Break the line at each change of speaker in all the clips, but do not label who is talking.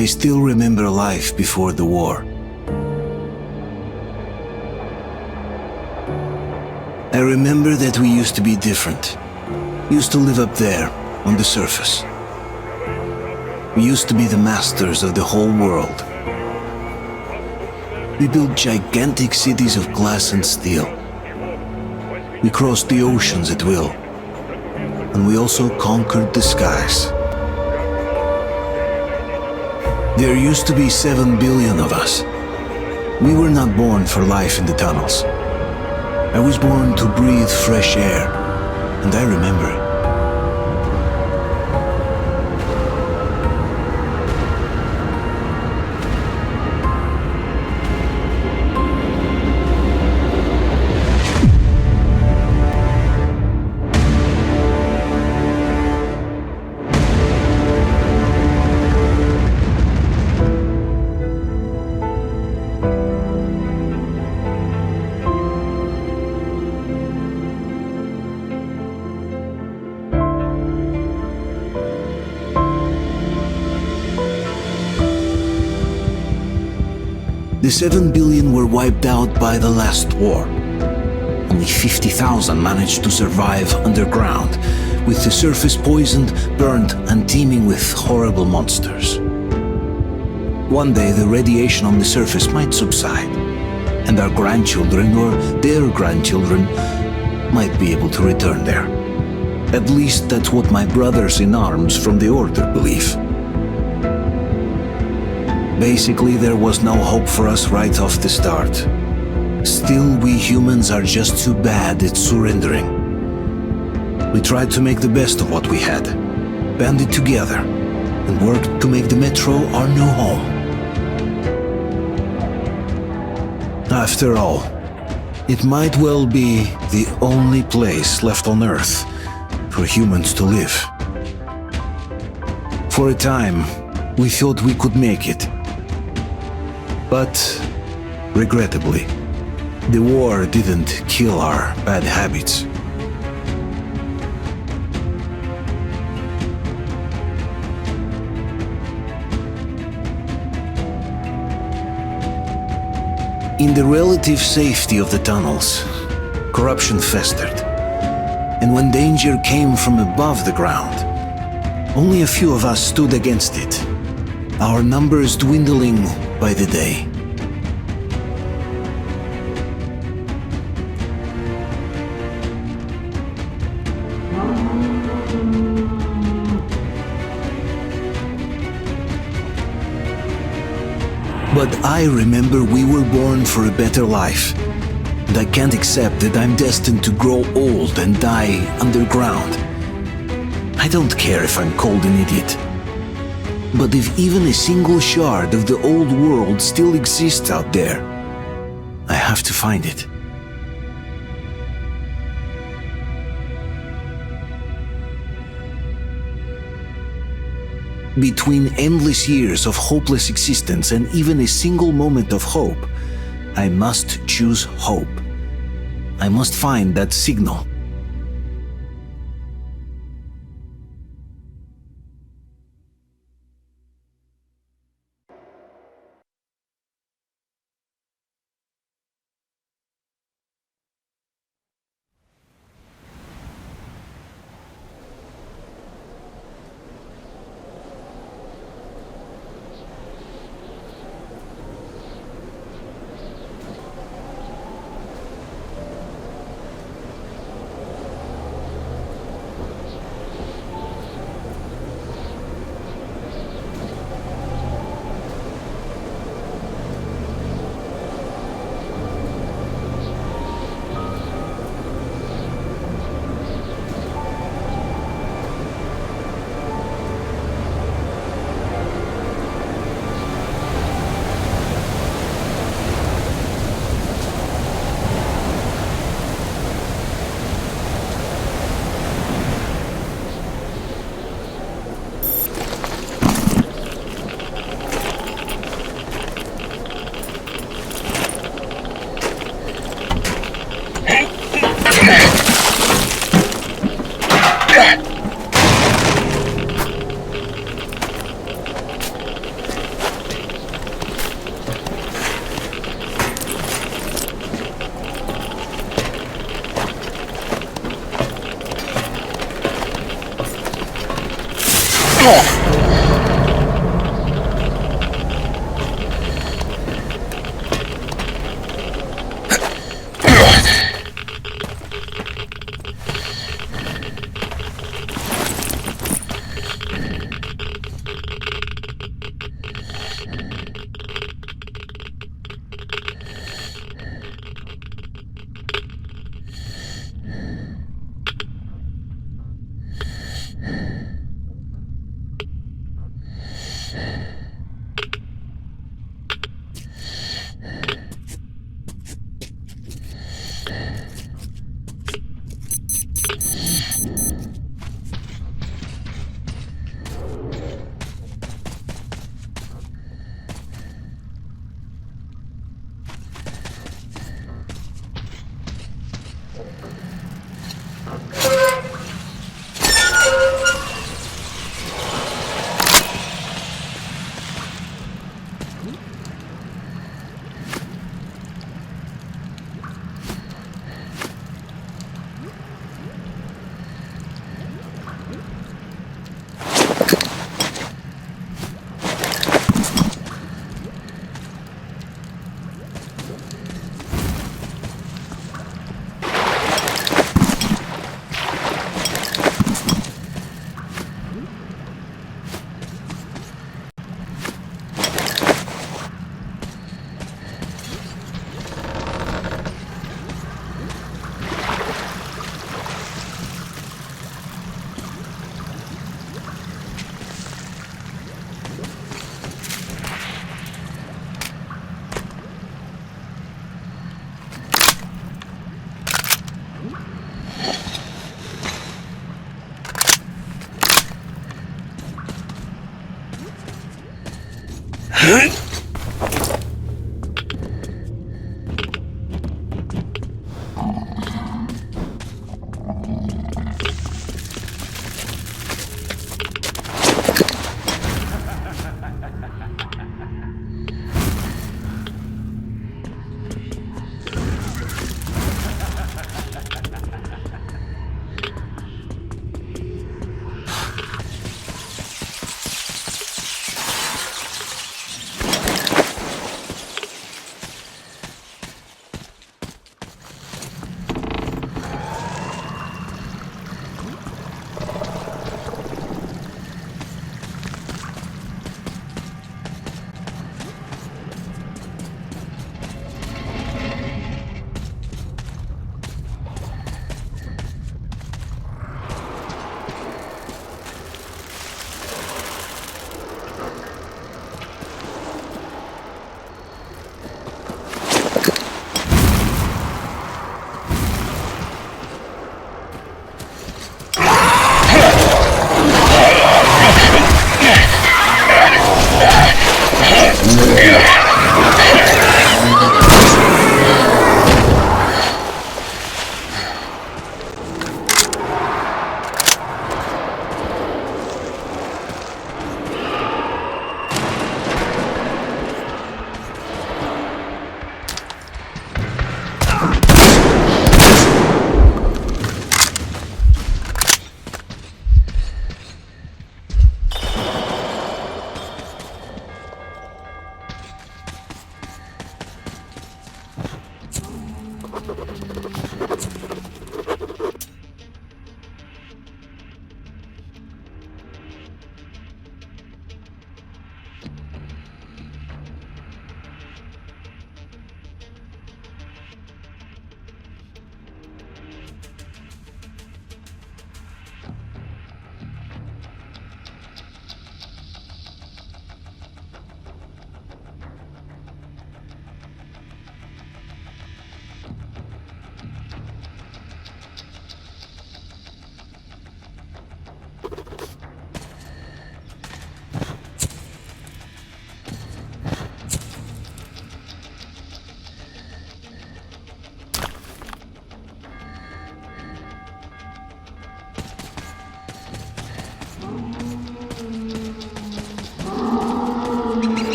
I still remember life before the war. I remember that we used to be different. Used to live up there, on the surface. We used to be the masters of the whole world. We built gigantic cities of glass and steel. We crossed the oceans at will. And we also conquered the skies. There used to be 7 billion of us. We were not born for life in the tunnels. I was born to breathe fresh air, and I remember it. The 7 billion were wiped out by the last war. Only 50,000 managed to survive underground, with the surface poisoned, burned, and teeming with horrible monsters. One day the radiation on the surface might subside, and our grandchildren or their grandchildren might be able to return there. At least that's what my brothers in arms from the Order believe. Basically, there was no hope for us right off the start. Still, we humans are just too bad at surrendering. We tried to make the best of what we had, banded together, and worked to make the Metro our new home. After all, it might well be the only place left on Earth for humans to live. For a time, we thought we could make it. But, regrettably, the war didn't kill our bad habits. In the relative safety of the tunnels, corruption festered. And when danger came from above the ground, only a few of us stood against it, our numbers dwindling by the day. But I remember we were born for a better life, and I can't accept that I'm destined to grow old and die underground. I don't care if I'm called an idiot. But if even a single shard of the old world still exists out there, I have to find it. Between endless years of hopeless existence and even a single moment of hope, I must choose hope. I must find that signal.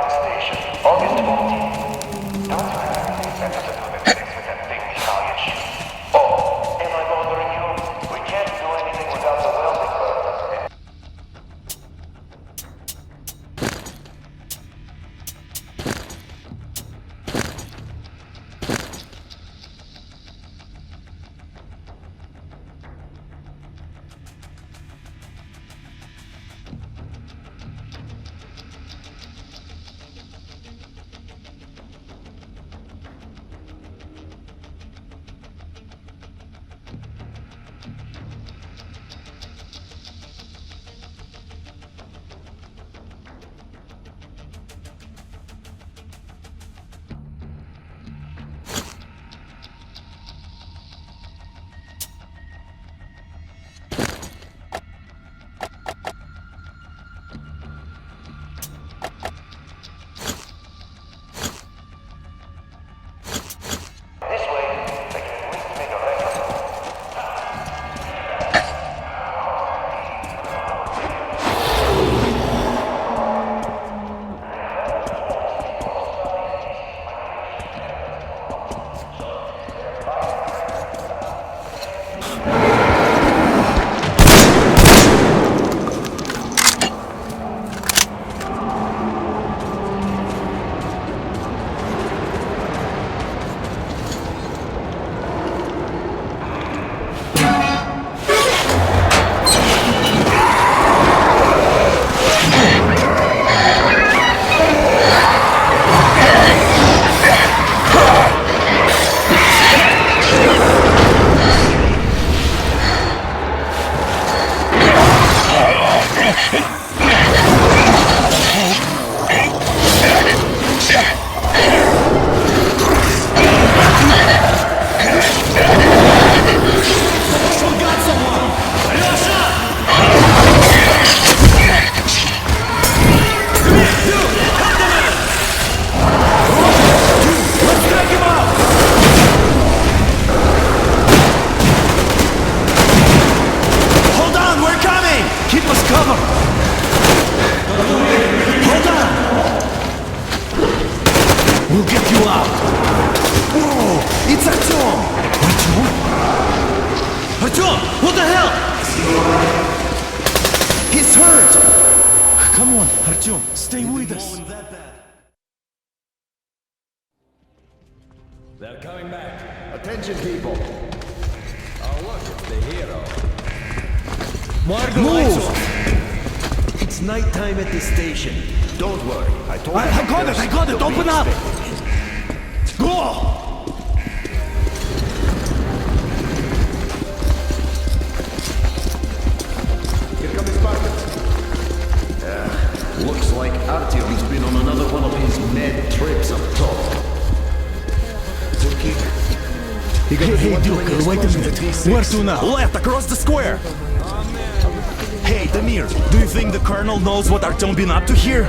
Surviving Station, August 14th. Don't you have anything better to do than fix with that thing Mikhailych? Oh, am I bothering you? We can't do anything without the welding button. This way, they can at least make a record.
We'll get you out! Whoa! It's Artyom! Artyom? Artyom! What the hell? He's hurt! Come on, Artyom, stay with us.
They're coming back.
Attention, people.
Oh, look, it's the hero.
Margo,
Move! It's nighttime at the station. Don't worry. I told you.
I got it! Open up! Go!
Here comes Spartans. Looks like Artyom's been on another one of his mad trips up top.
Hey, Duke, wait a minute. Where to now?
Left, across the square! Hey, Damir, do you think the Colonel knows what Artyom been up to here?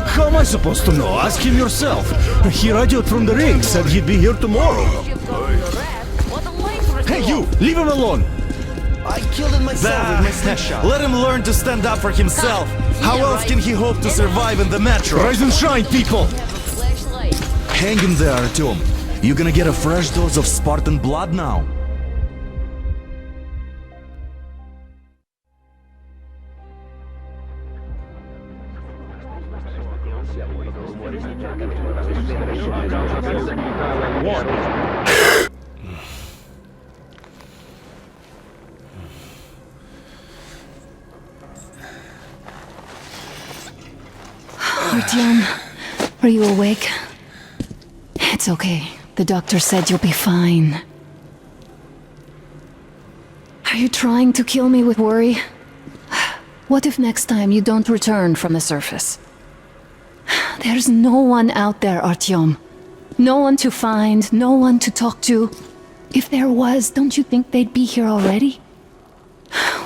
How am I supposed to know? Ask him yourself. He radioed from the ring, said he'd be here tomorrow. Hey, you! Leave him alone!
I killed him myself with my slingshot.
Let him learn to stand up for himself. How else can he hope to survive in the metro?
Rise and shine, people!
Hang in there, Artyom. You gonna get a fresh dose of Spartan blood now?
Artyom, are you awake? It's okay. The doctor said you'll be fine. Are you trying to kill me with worry? What if next time you don't return from the surface? There's no one out there, Artyom. No one to find, no one to talk to. If there was, don't you think they'd be here already?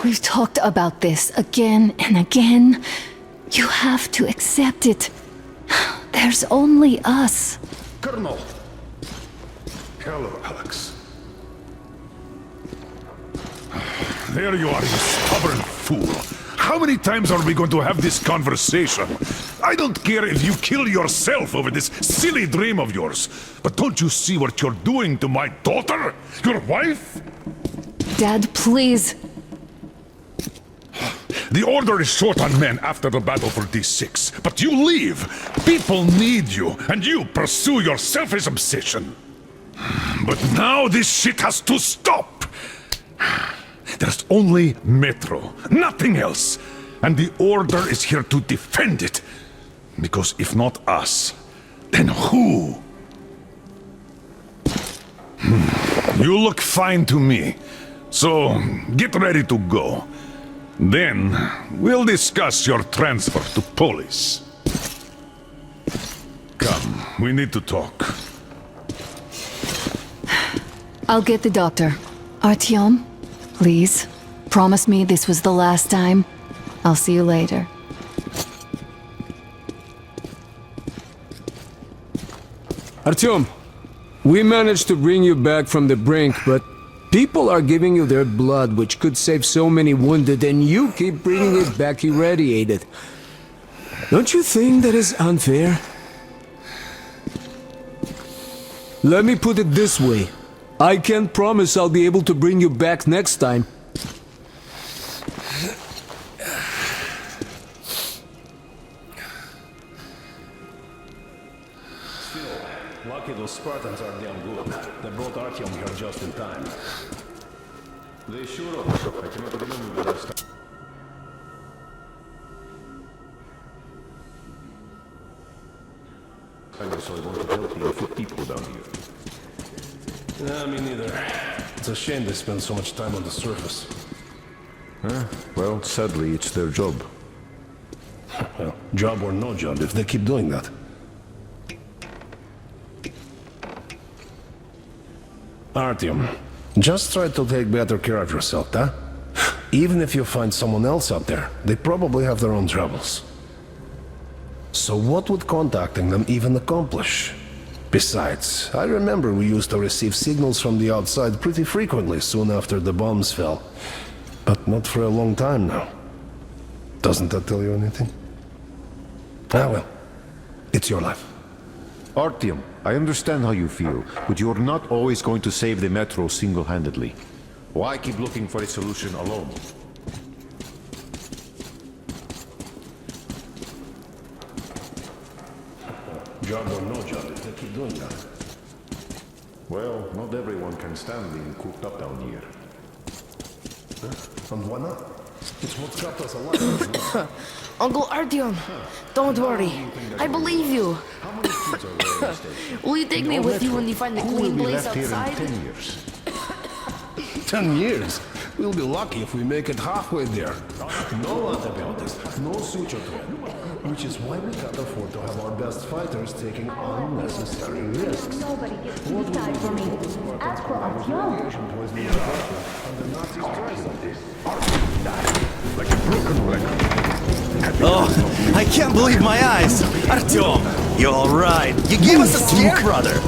We've talked about this again and again. You have to accept it. There's only us.
Colonel. Hello, Alex.
There you are, you stubborn fool. How many times are we going to have this conversation? I don't care if you kill yourself over this silly dream of yours, but don't you see what you're doing to my daughter? Your wife?
Dad, please.
The Order is short on men after the battle for D6, but you leave. People need you, and you pursue your selfish obsession. But now this shit has to stop. There's only Metro, nothing else. And the Order is here to defend it. Because if not us, then who? You look fine to me. So, get ready to go. Then, we'll discuss your transfer to Polis. Come, we need to talk.
I'll get the doctor. Artyom, please, promise me this was the last time. I'll see you later.
Artyom, we managed to bring you back from the brink, but people are giving you their blood, which could save so many wounded, and you keep bringing it back irradiated. Don't you think that is unfair? Let me put it this way. I can't promise I'll be able to bring you back next time.
Lucky those Spartans are damn good. They brought Artyom here just in time.
They sure are. I cannot remember the last time. I guess I want to help you for people down here.
Yeah, me neither. It's a shame they spend so much time on the surface.
Well, sadly, it's their job.
Well, job or no job, if they keep doing that. Artyom, just try to take better care of yourself, huh? Even if you find someone else out there, they probably have their own troubles. So what would contacting them even accomplish? Besides, I remember we used to receive signals from the outside pretty frequently soon after the bombs fell. But not for a long time now. Doesn't that tell you anything? Ah well, it's your life.
Artyom, I understand how you feel, but you're not always going to save the Metro single-handedly. Why keep looking for a solution alone?
Job or no job, if they keep doing that.
Well, not everyone can stand being cooped up down here.
And why not? It's what kept us alive.
Uncle Artyom, don't worry. I believe you. Will you take me with you when you find the clean place outside?
10 years.
10 years? We'll be lucky if we make it halfway there. No antibiotics, no suture thread. Which is why we can't afford to have our best fighters taking unnecessary risks.
Nobody gets to decide for me. Ask for Artyom.
Like a broken record.
Oh, I can't believe my eyes! Artyom, you're alright. You gave us a scare, brother.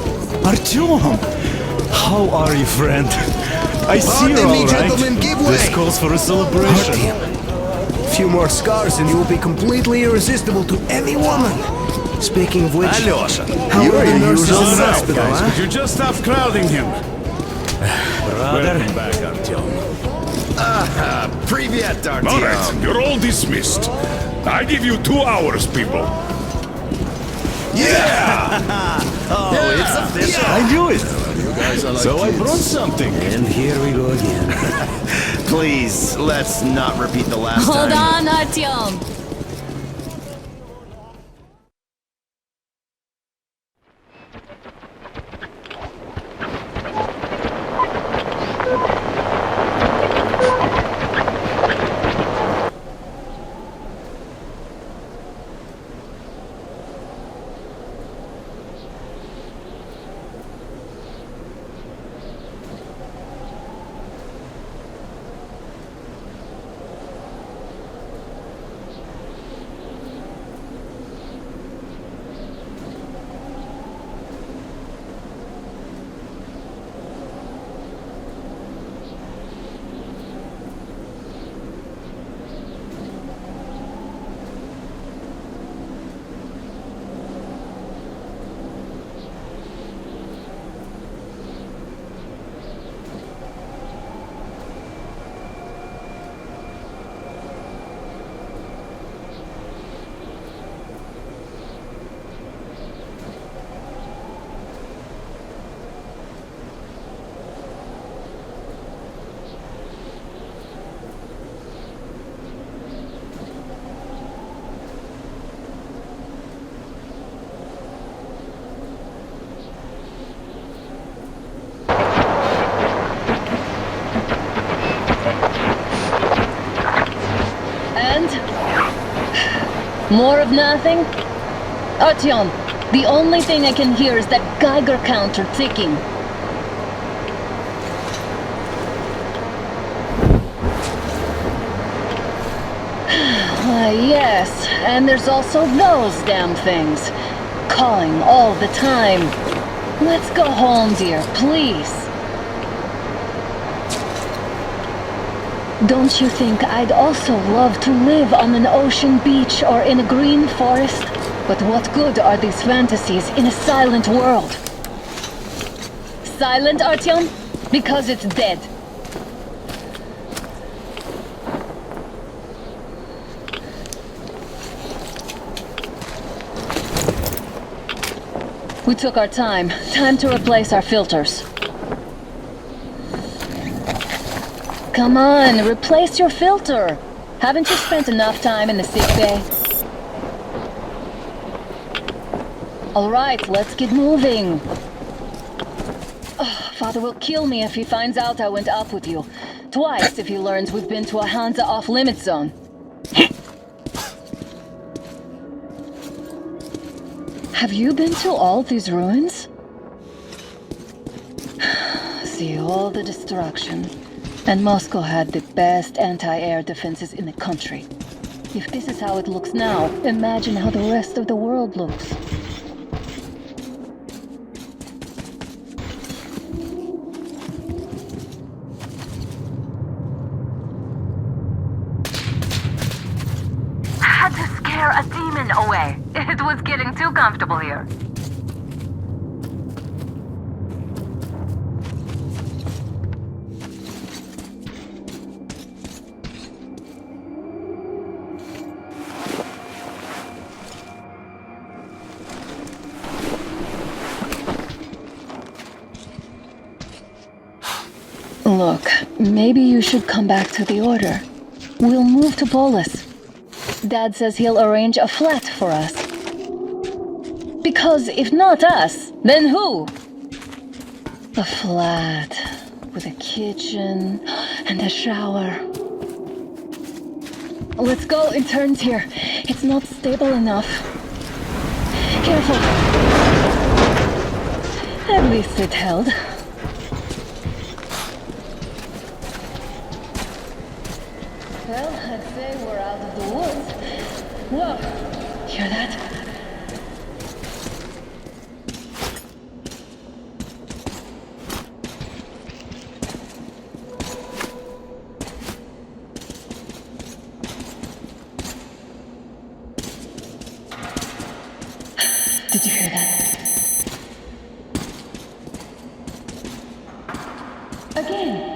Artyom! How are you, friend? I see you're
Pardon me,
alright.
gentlemen, give way.
This calls for a celebration.
A few more scars and you will be completely irresistible to any woman. Speaking of which,
Alyosha,
how are the nurses in the
All right,
hospital,
guys,
huh?
could you just stop crowding him?
brother.
Welcome back, Artyom.
Привет,
All
Artyom.
right, you're all dismissed. I give you 2 hours, people.
It's official.
I knew it. So I brought something.
And here we go again.
Please, let's not repeat the last
Hold
time.
on, Artyom. More of nothing? Artyom, the only thing I can hear is that Geiger counter ticking. Why, yes, and there's also those damn things. Calling all the time. Let's go home, dear, please. Don't you think I'd also love to live on an ocean beach or in a green forest? But what good are these fantasies in a silent world? Silent, Artyom? Because it's dead. We took our time. Time to replace our filters. Come on, replace your filter. Haven't you spent enough time in the sick bay? All right, let's get moving. Oh, Father will kill me if he finds out I went up with you. Twice if he learns we've been to a Hansa off-limit zone. Have you been to all these ruins? See all the destruction. And Moscow had the best anti-air defenses in the country. If this is how it looks now, imagine how the rest of the world looks.
Had to scare a demon away. It was getting too comfortable here.
Look, maybe you should come back to the Order. We'll move to Polis. Dad says he'll arrange a flat for us. Because if not us, then who? A flat with a kitchen and a shower. Let's go, it turns here. It's not stable enough. Careful. At least it held. Well, I'd say we're out of the woods. Whoa! Hear that? Did you hear that? Again!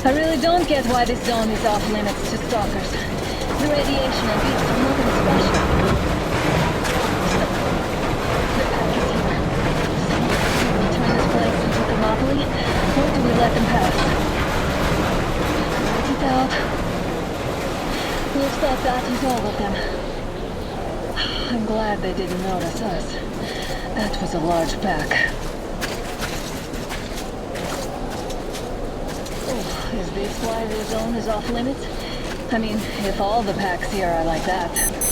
I really don't get why this zone is off limits to stalkers. The radiation and beats are nothing special. The pack is here. So, do we turn this place into Thermopylae, or do we let them pass? thought that was all of them. I'm glad they didn't notice us. That was a large pack. Oh, is this why the zone is off limits? I mean, if all the packs here are like that.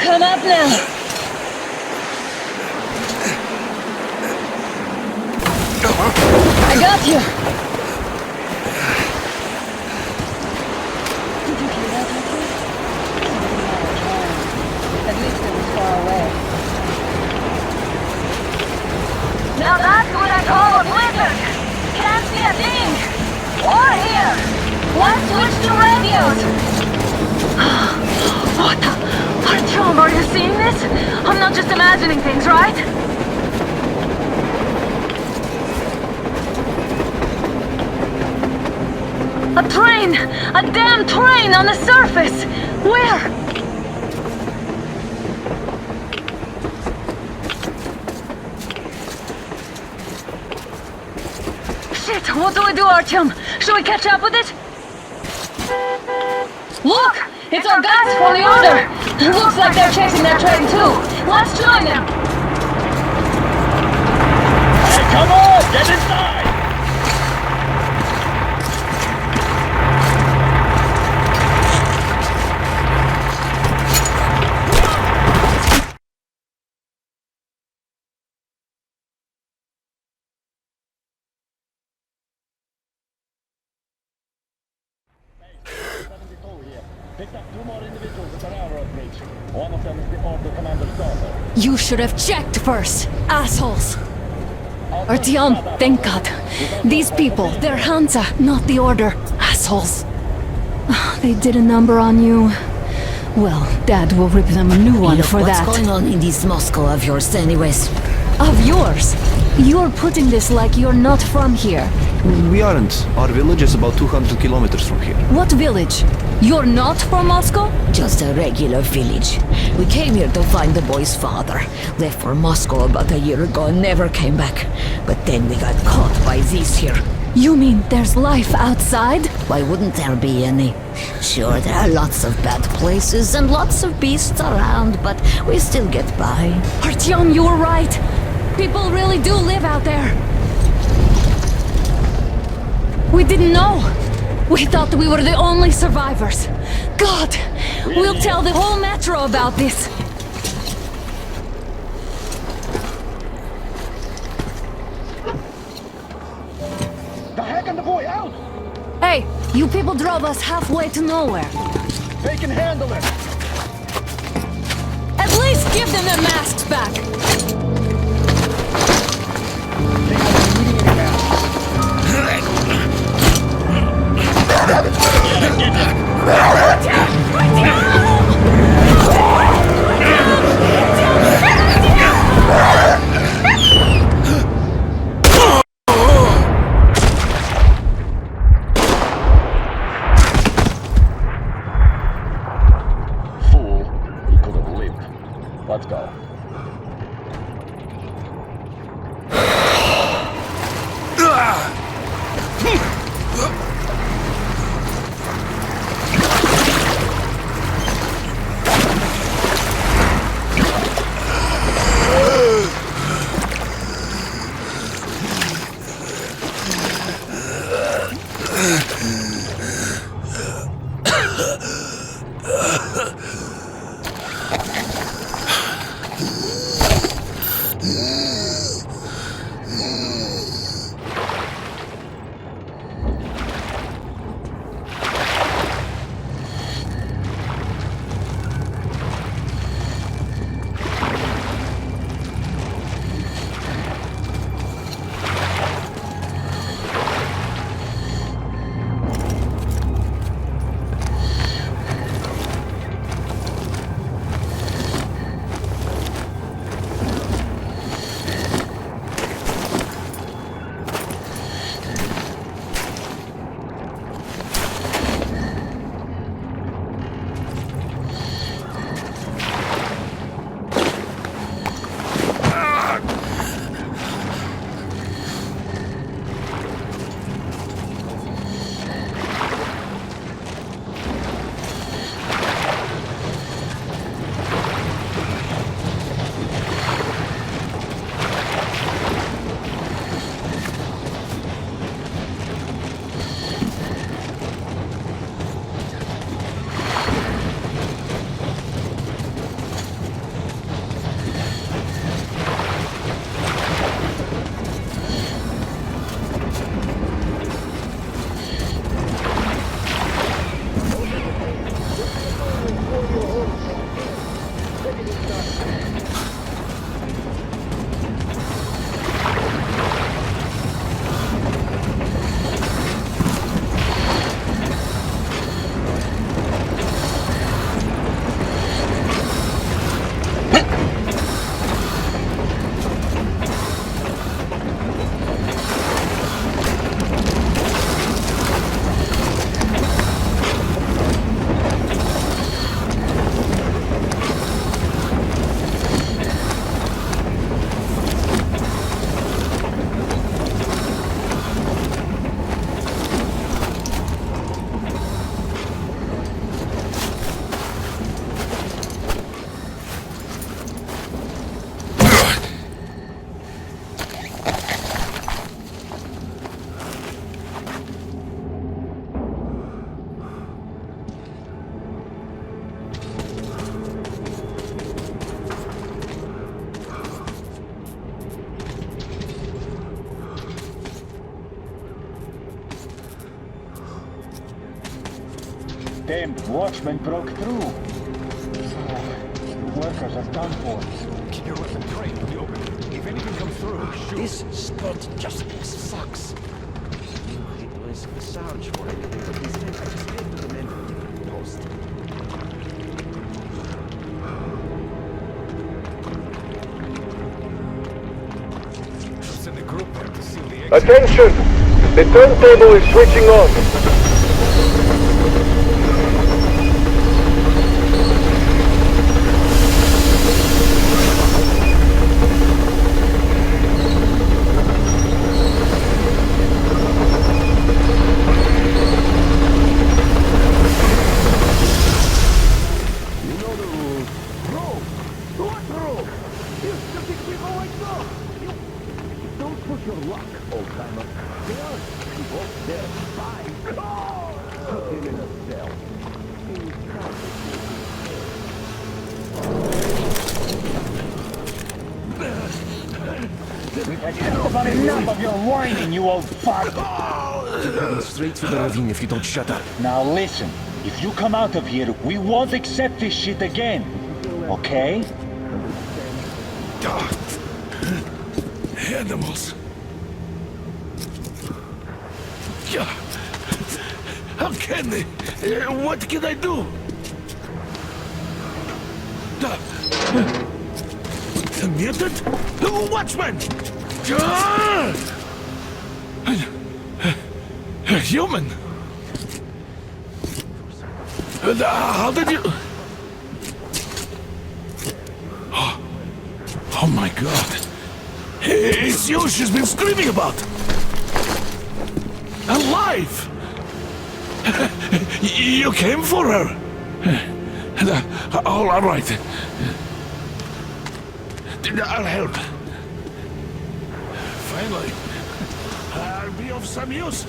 Come up now! I got you! Did you hear that, Ricky? At least it was far away. Now that's what I call a blizzard! Can't see a thing! Or hear! Let's switch to radios! What the? Artyom, are you seeing this? I'm not just imagining things, right? A train! A damn train on the surface! Where? Shit, what do we do, Artyom? Should we catch up with it? Look! It's our guys from the Order! Looks like they're chasing that train too! Let's join them!
Hey, come on! Get inside!
Picked up 2 more individuals at the railroad bridge. One of them is the Order commander's daughter.
You should have checked first, assholes! Artyom, thank God. These people, they're Hansa, not the Order. Assholes. They did a number on you. Well, Dad will rip them a new one for that.
What's going on in this Moscow of yours anyways?
Of yours? You're putting this like you're not from here.
We aren't. Our village is about 200 kilometers from here.
What village? You're not from Moscow?
Just a regular village. We came here to find the boy's father. Left for Moscow about a year ago and never came back. But then we got caught by these here.
You mean there's life outside?
Why wouldn't there be any? Sure, there are lots of bad places and lots of beasts around, but we still get by.
Artyom, you were right. People really do live out there. We didn't know. We thought we were the only survivors. God, we'll tell the whole metro about this.
The heck and the boy out!
Hey, you people drove us halfway to nowhere.
They can handle it!
At least give them their masks back.
Fool, he could have lived. Let's go. damned watchman broke through. So, the workers are done for.
Keep your weapon trained in the open. If anything comes through, shoot.
This stunt just sucks. It was a search for anything, but instead I just head to the men post.
Send a group there to seal the exit.
Attention! The turntable is switching on.
We've had about enough of your whining, you old fart!
Straight to the ravine if you don't shut up.
Now listen, if you come out of here, we won't accept this shit again. Okay?
Animals. Yeah. How can they? What can I do? The mutant? Watchman! A human? How did you... Oh my god. It's you she's been screaming about. Alive! You came for her. All right. I'll help. Finally, I'll be of some use.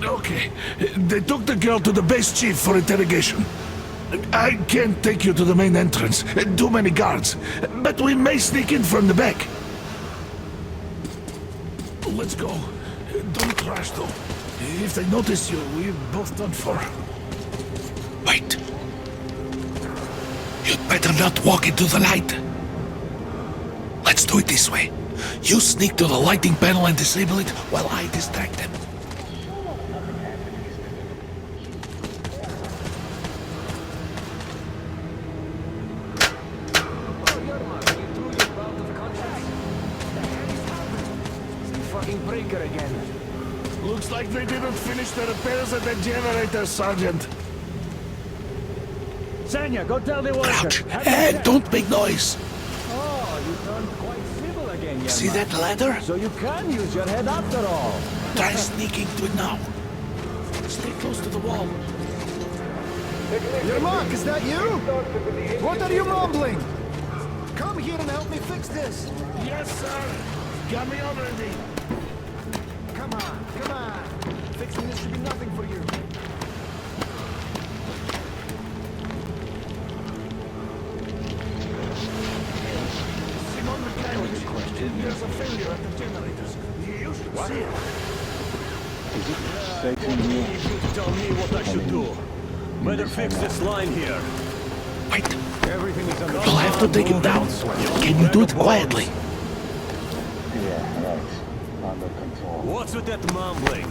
Okay, they took the girl to the base chief for interrogation. I can't take you to the main entrance. Too many guards. But we may sneak in from the back. Let's go. Don't crash, though. If they notice you, we're both done for. Wait. You'd better not walk into the light. Let's do it this way. You sneak to the lighting panel and disable it while I distract them.
Breaker again.
Looks like they didn't finish the repairs at the generator, Sergeant.
Sanya, go tell the workers.
Crouch. Don't make noise.
Oh, you turned quite civil again, young
See
man.
that ladder?
So you can use your head after all.
Try sneaking to it now. Stay close to the wall.
Yermak, is that you? What are you mumbling? Come here and help me fix this.
Yes, sir. Got me already.
Come on, come on. Fixing this should be nothing for you.
Simon mechanic. There's a failure at the generators. You should see it.
You tell me what I should do. Better fix this line here.
Wait.
Everything is under
You'll have to take him down. Can you do it quietly?
Yeah, right. Under control.
What's with that mumbling?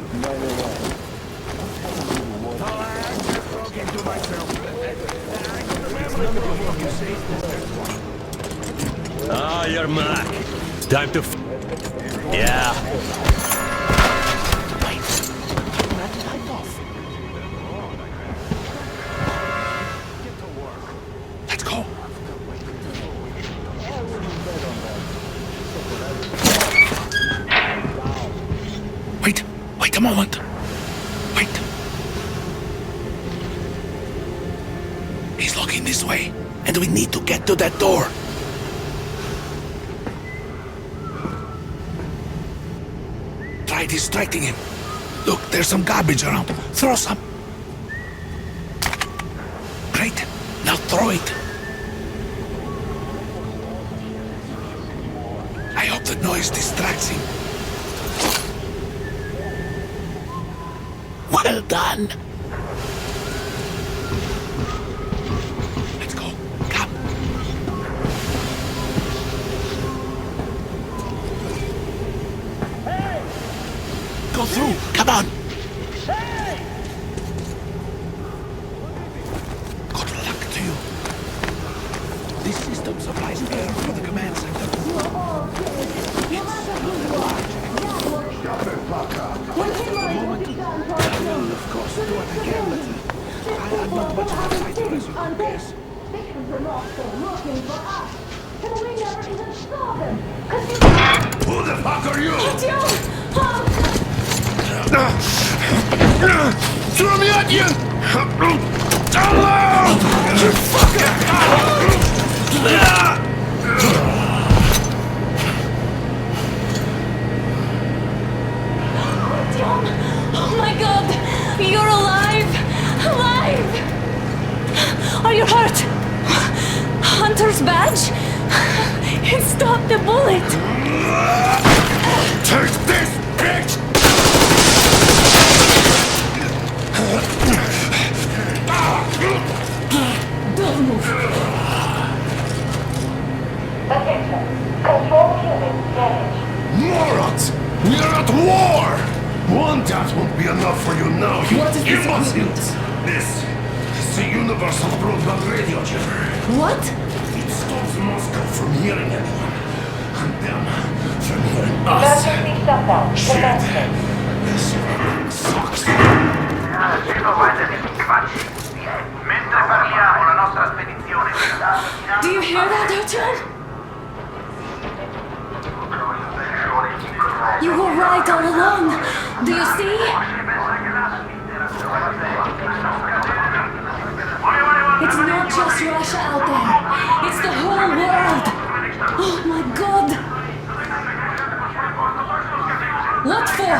Ah, you're Mac. Time to yeah.
Let's go. Wait a moment. Wait. He's looking this way, and we need to get to that door. Try distracting him. Look, there's some garbage around. Throw some. Great. Now throw it. I hope the noise distracts him. Well done.
This system supplies air for the command center. I will, of course, do what I can, but I'm not much of a fighter, as you can guess.
They're also looking for us. And we never even saw them.
Who the fuck are you? Throw me at you! You fucker!
Oh my god! You're alive! Alive! Are you hurt? Hunter's badge? It stopped the bullet!
Take this, bitch!
Don't move.
Attention. Control unit damaged.
Morons! We are at war! One tap won't be enough for you now, you
What is this
imbeciles! This is the Universal Broadband Radio Jammer.
What?
It stops Moscow from hearing anyone. And them from hearing us.
Emergency shutdown. Commencing.
This sucks.
Mentre parliamo, la nostra spedizione
Do you hear that, Artyom? You were right all along. Do you see? It's not just Russia out there. It's the whole world. Oh my god. What for?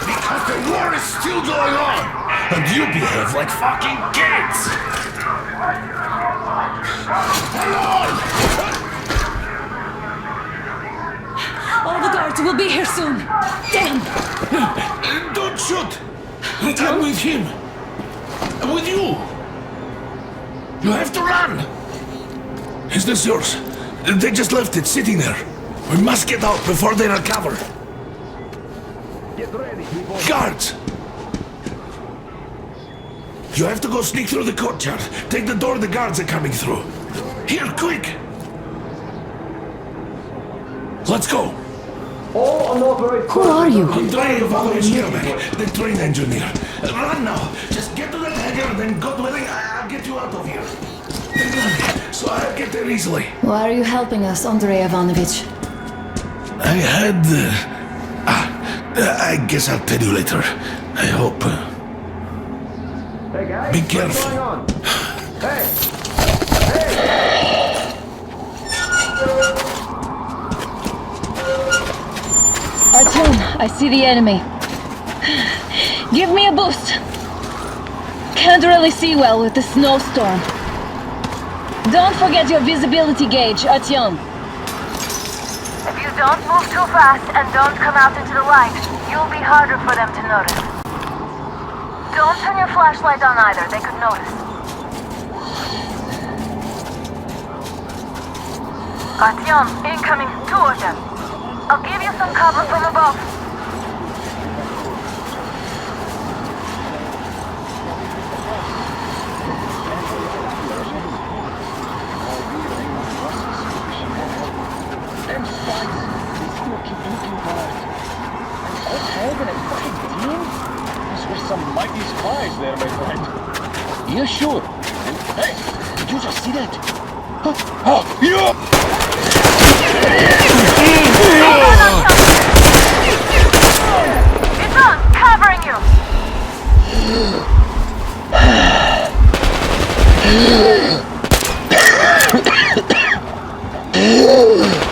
Because the war is still going on! And you behave like fucking kids! Hello!
All the guards will be here soon. Damn!
Don't shoot! I'm with him. I'm with you. You have to run. Is this yours? They just left it sitting there. We must get out before they recover.
Get ready, people.
Guards! You have to go sneak through the courtyard. Take the door the guards are coming through. Here, quick! Let's go!
Who are you?
Andrei Ivanovich Yermak, the train engineer. Run now! Just get to that hangar, then God willing, I'll get you out of here. Then run, so I'll get there easily.
Why are you helping us, Andrei Ivanovich?
I had... I guess I'll tell you later. I hope.
Hey guys,
Be careful.
what's going on? Hey!
Artyom, I see the enemy. Give me a boost. Can't really see well with the snowstorm. Don't forget your visibility gauge, Artyom.
If you don't move too fast and don't come out into the light, you'll be harder for them to notice. Don't turn your flashlight on either, they could notice. Artyom, incoming, 2 of them. I'll give you some cover from above.
Them spies, they still keep looking for us. And Old and a fucking team? Those were some mighty spies there, my friend. Yeah, sure. And hey, did you just see that? Oh, yeah!
It's on, covering you!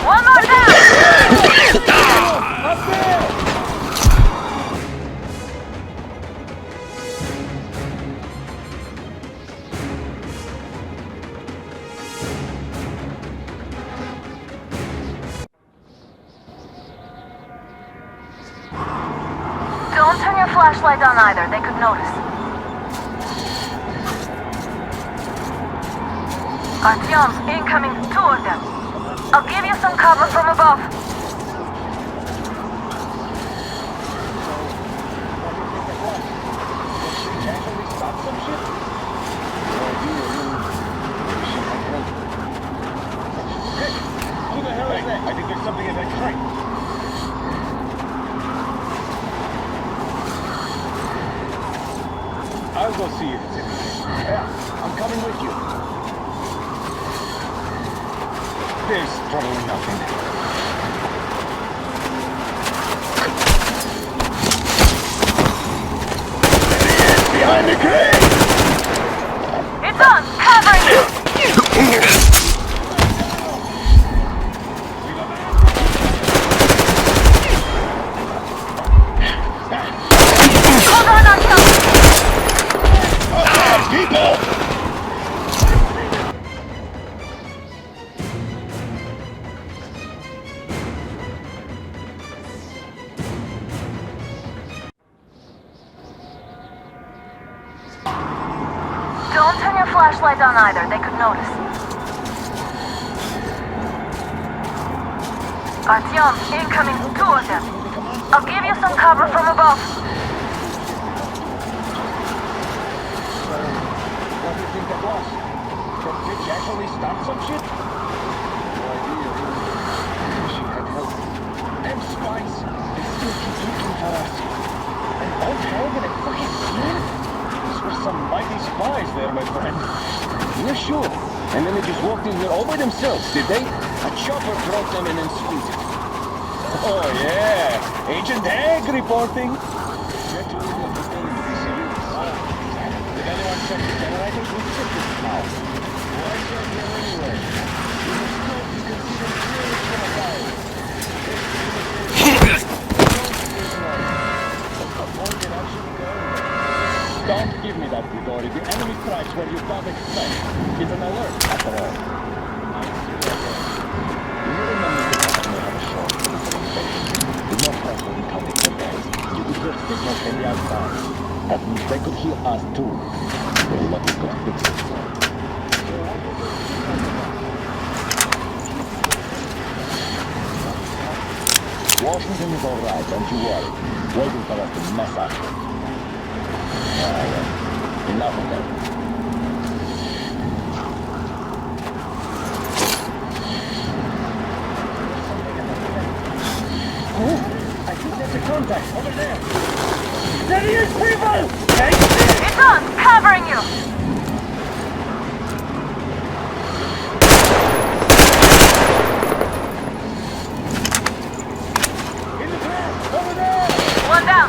One more down!
Up there!
Don't turn your flashlight on either, they could notice. Artyom, incoming, 2 of them. I'll give you some cover from above.
I'll go see if it's anything. Yeah, I'm coming with you. There's probably nothing. Behind the crane!
It's on! Covering you! Hold on, Artyom!
People!
Don't turn your flashlight on either, they could notice. Artyom, incoming, 2 of them. I'll give you some cover from above.
What do you think that was? Can Fitch actually stop some shit? No idea. Wish he had help. Them spies, they still keep looking for us. And old Hagen and fucking Flynn? These were some mighty spies there, my friend. Yeah, sure. And then they just walked in here all by themselves, did they? A chopper brought them in and squeezed it. Oh, yeah. Agent Hag reporting. Did anyone check the generators? We checked it now. Why check here anyway? We must not be considered clearance from a fire. Don't give me that, Grigori. The enemy strikes where you don't expect. It's an alert, after all. You remember the time we had a short conversation? The more pressure we come in the base. You could hear signals from the outside. That means they could hear us too. We're lucky to fix it. Washington is all right, don't you worry. Waiting for us to mess up. Enough of that. Oh, I think there's a contact over there. There he is, people! Take this!
It's on! Covering you!
In the grass! Over there!
One down!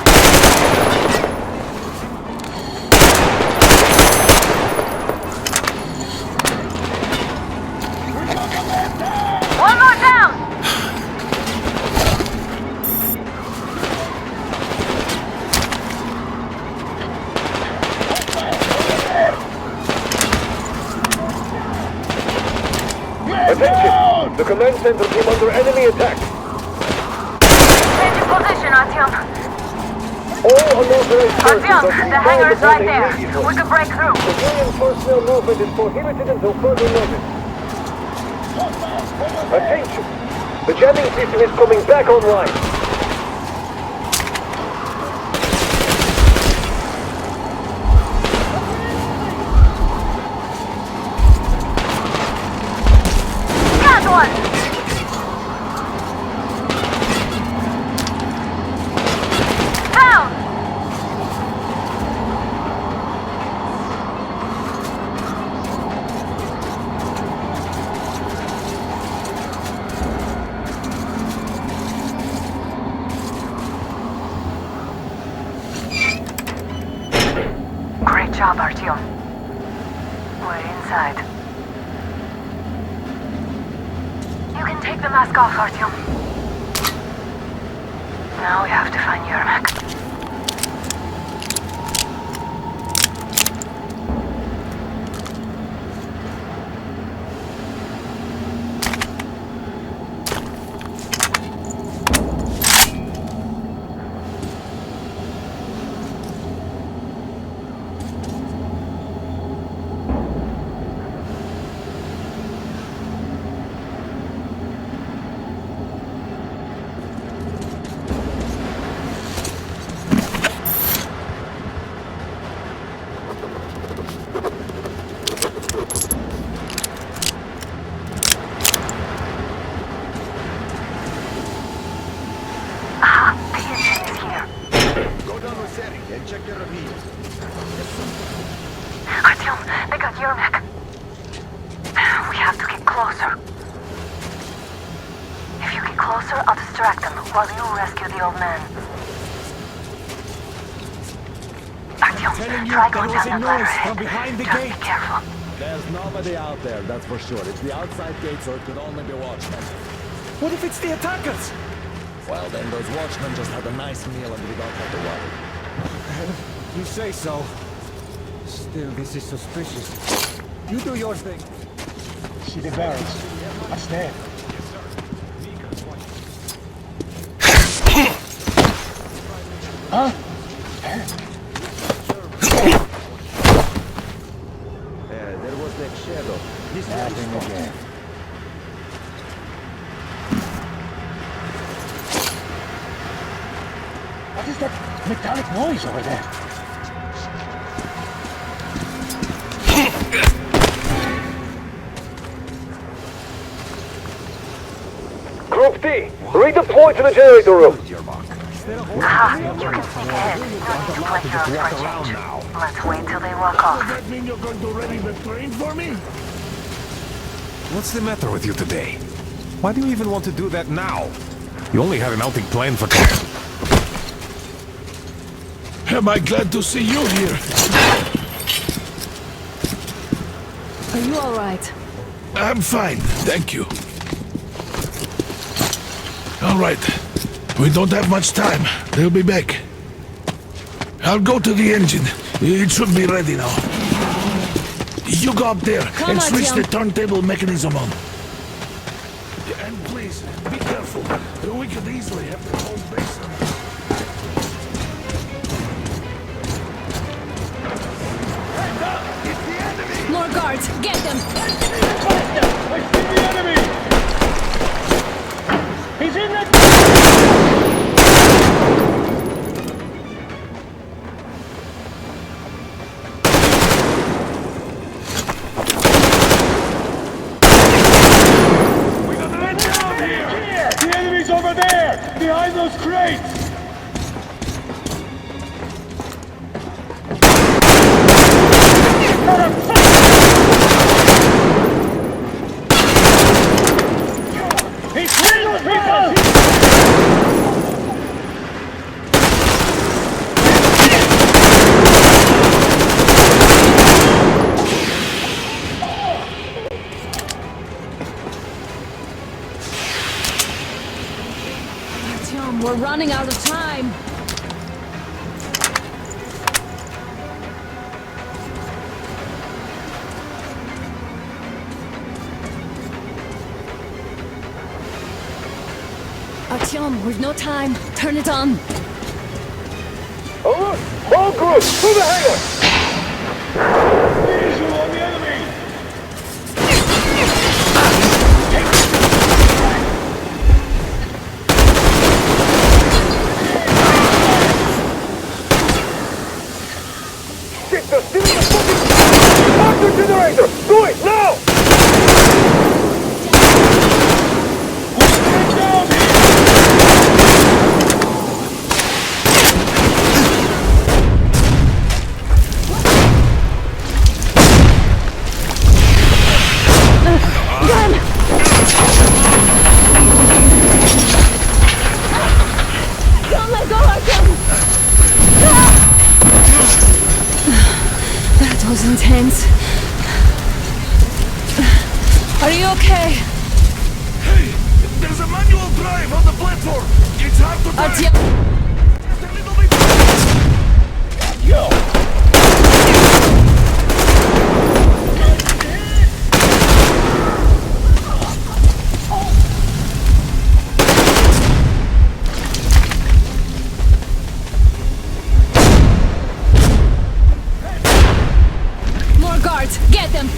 One more down!
Attention! The command center came under enemy attack.
Change your position, Artyom.
All unauthorized persons
Artyom,
are to be
the
found
hangar's
upon
right there.
immediately.
We could break through.
Civilian personnel movement is prohibited until further notice. Attention! The jamming system is coming back online.
Got one! Down! Great job, Artyom. We're inside. You can take the mask off, Artyom. Now we have to find Yermak. Artyom, they got Yermak. We have to get closer. If you get closer, I'll distract them while you rescue the old man. Artyom, try going down that ladder ahead.
behind the
Just
gate.
be careful.
There's nobody out there, that's for sure. It's the outside gate, so it could only be watchmen. What if it's the attackers? Well, then those watchmen just had a nice meal and we don't have to worry. You say so. Still, this is suspicious. You do your thing.
See the barrels. That's there. Huh?
There was that shadow. This
Nothing again. What is that metallic noise over there?
Group D, redeploy to the generator room.
Aha, you can sneak ahead. No need to play heroes for a change. Let's wait till they walk off.
That mean you're going to ready the train for me?
What's the matter with you today? Why do you even want to do that now? You only had an outing planned for today.
Am I glad to see you here?
Are you alright?
I'm fine, thank you. All right. We don't have much time. They'll be back. I'll go to the engine. It should be ready now. You go up there and switch the turntable mechanism on. Yeah, and please, be careful. We could easily have the whole base on.
More guards! Get them!
I see the enemy! He's in that... Here! The enemy's over there! Behind those crates! He's hitting those people!
Artyom, we're running out of time. Artyom, we've no time. Turn it on.
Over! All groups, to the hangar!
Visual on the enemy!
Shit, they're stealing the fucking... Start the generator! Do it, now!
Don't let go, Artyom! That was intense. Are you okay?
Hey, there's a manual drive on the platform. It's hard to drive.
Artyom!
Just a little bit.
More guards! Get them!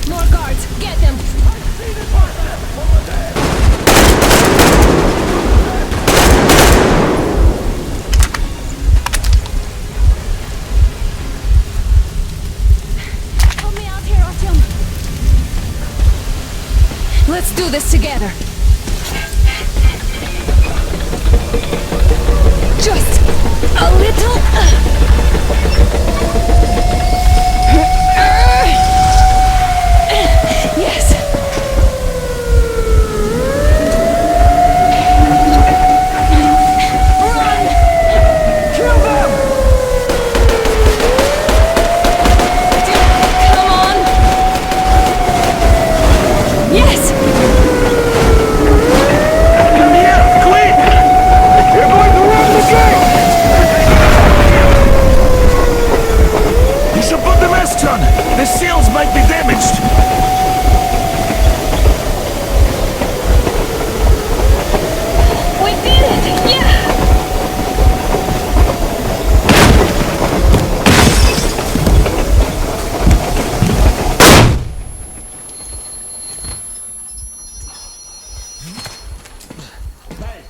More guards, get them! Help me out here, Artyom. Let's do this together. Just a little. Yes. Run! Kill them! Come on! Yes!
Quick! You're going to run the gate! You should put the mask on! The seals might be damaged!
We did it! Yeah!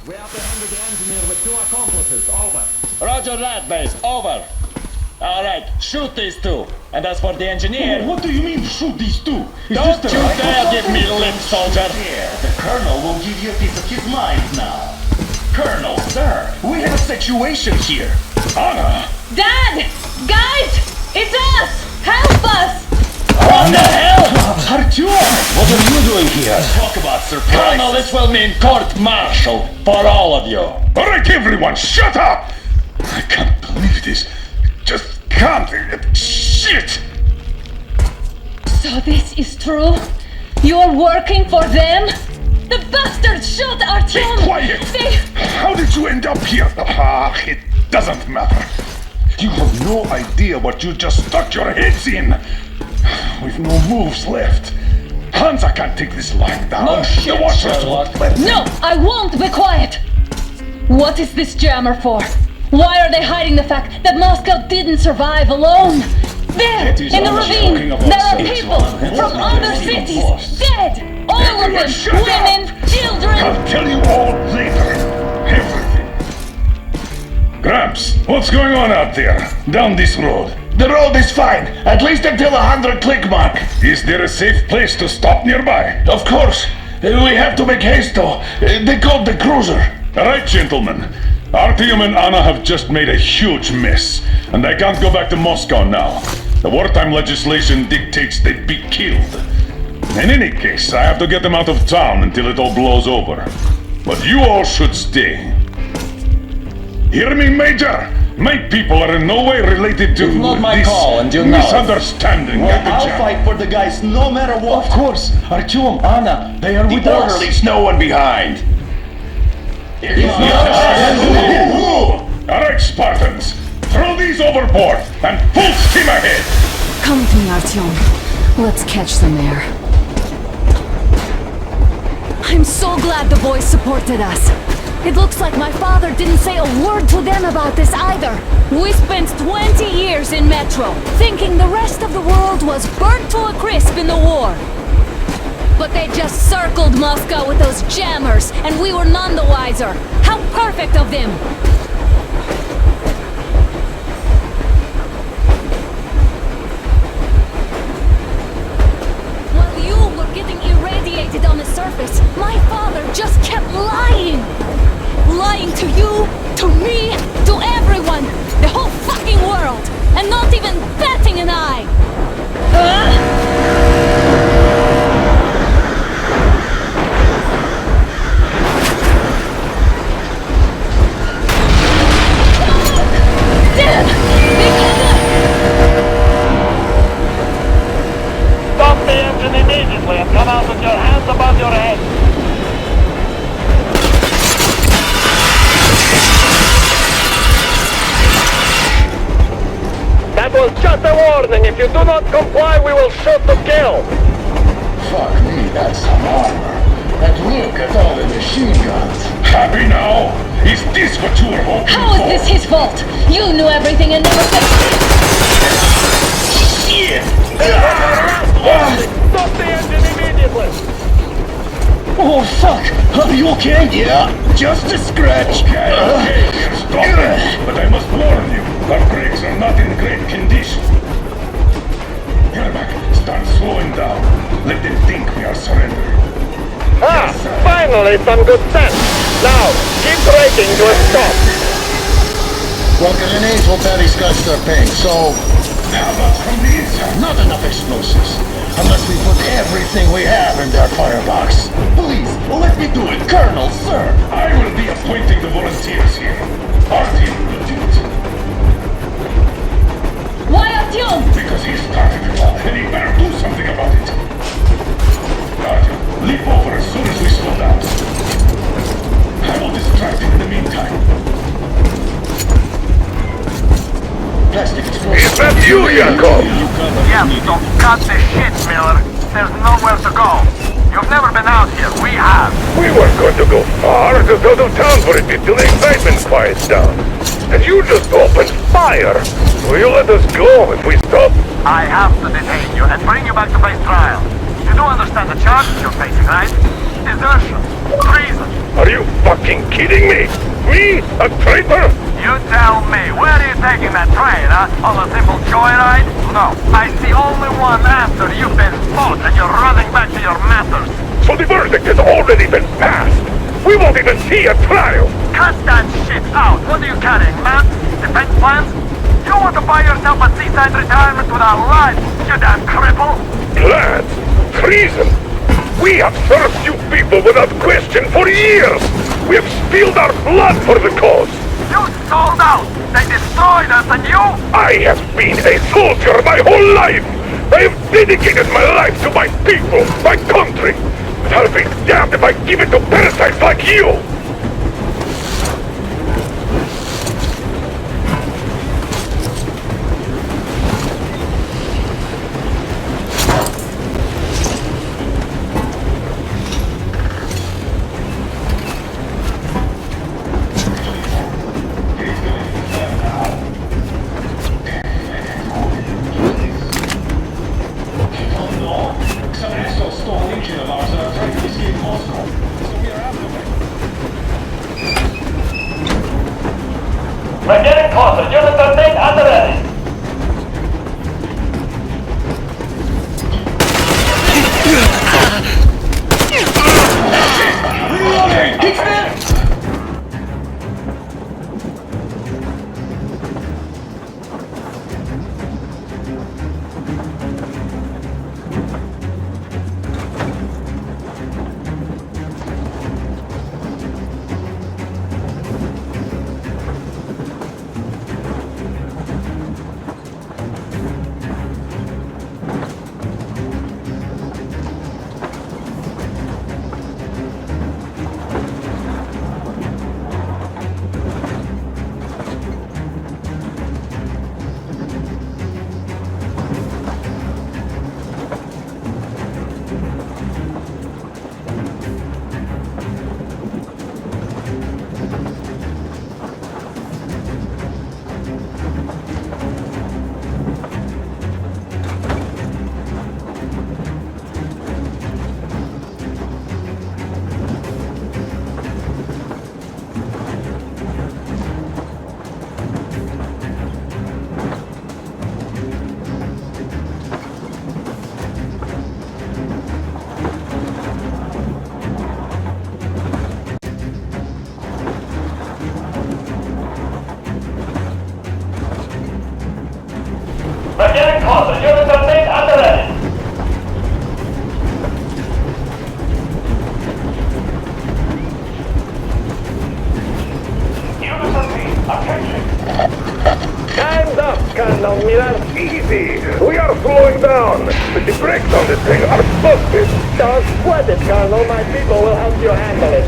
We apprehended the engineer with 2 accomplices. Over. Roger that, base. Over. All right, shoot these 2. And as for the engineer...
What do you mean, shoot these 2?
Don't you dare give me lip, soldier!
Here, the Colonel will give you a piece of his mind now. Colonel, sir, we have a situation here. Anna!
Dad! Guys! It's us! Help us!
What the hell?
Artyom! What are you doing here? Talk about surprise.
Colonel, this will mean court-martial for all of you.
All right, everyone, shut up! I can't believe this. Just can't. Shit!
So this is true? You're working for them? The bastards shot Artyom!
Be quiet!
They...
How did you end up here? Ah, it doesn't matter. You have no idea what you just stuck your heads in. We've no moves left. Hansa can't take this lying down.
No shit,
The Watchers
Sherlock.
won't let
No, I won't be quiet! What is this jammer for? Why are they hiding the fact that Moscow didn't survive alone? There,
It is
in the
all
ravine,
talking about
there are
cities,
people
man.
from
It's
other
not
cities,
boss.
dead! All of
Everyone
them,
shut up!
women, children!
I'll tell you all later. Everything. Gramps, what's going on out there? Down this road.
The road is fine, at least until 100 click mark.
Is there a safe place to stop nearby?
Of course. We have to make haste though. They called the cruiser.
All right, gentlemen. Artyom and Anna have just made a huge mess, and they can't go back to Moscow now. The wartime legislation dictates they be killed. In any case, I have to get them out of town until it all blows over. But you all should stay. Hear me, Major? My people are in no way related to
It's not my
this
call, and you know it.
misunderstanding.
Well,
at the
I'll
jam.
fight for the guys no matter what.
Of course, Artyom, Anna, they are with us.
leaves no one behind.
All right, Spartans. Throw these overboard and full steam ahead.
Come with me, Artyom. Let's catch some air. I'm so glad the boys supported us. It looks like my father didn't say a word to them about this either. We spent 20 years in Metro, thinking the rest of the world was burnt to a crisp in the war. But they just circled Moscow with those jammers, and we were none the wiser. How perfect of them! While you were getting irradiated on the surface, my father just kept lying! Lying to you, to me, to everyone! The whole fucking world!
was just a warning. If you do not comply, we will shoot to kill.
Fuck me, that's some armor. And look at all the machine guns.
Happy now? Is this what you were hoping
How is this his fault? You knew everything and never said
Shit!
Stop the engine immediately.
Oh fuck! Are you okay? Yeah, just a scratch.
Okay, stop it. But I must warn you, our brakes are not in great condition. Yermak, start slowing down. Let them think we are surrendering.
Finally some good sense. Now, keep braking to a stop.
Well, grenades will barely scratch their paint, so...
How about from the inside?
Not enough explosives. Unless we put everything we have in their firebox. Please, let me do it, Colonel, sir.
I will be appointing the volunteers here. Our team will do it.
Why Artyom?
Because he started it all, and he better do something about it. Artyom, leap over as soon as we slow down. I will distract him in the meantime.
Plastic explosives.
Is that you, Yakov?
Yeah,
so cut the shit, Miller. There's nowhere to go. You've never been out here. We have. We weren't going to go far. Just out of town for a bit till the excitement quiets down. And you just opened fire. Will you let us go if we stop? I have to detain you and bring you back to face trial. You do understand the charges you're facing, right? Desertion. Treason. Are you fucking kidding me? Me? A traitor? You tell me. Where are you taking that train, huh? On a simple joyride? No. I see only one answer. You've been fought and you're running back to your masters. So the verdict has already been passed. We won't even see a trial. Cut that shit out. What are you carrying, man? Defense plans? You want to buy yourself a seaside retirement without life, you damn cripple? Plans? Treason? We have served you people without question for years! We have spilled our blood for the cause! You sold out! They destroyed us and you... I have been a soldier my whole life! I have dedicated my life to my people, my country! But I'll be damned if I give it to parasites like you! We're getting closer. Units are made and ready. We're getting closer. Units are made and ready. Units are made. Attention. Time's up, Colonel Miller. Easy. We are slowing down. But the brakes on this thing are busted. Don't sweat it, Colonel. My people will help you handle it.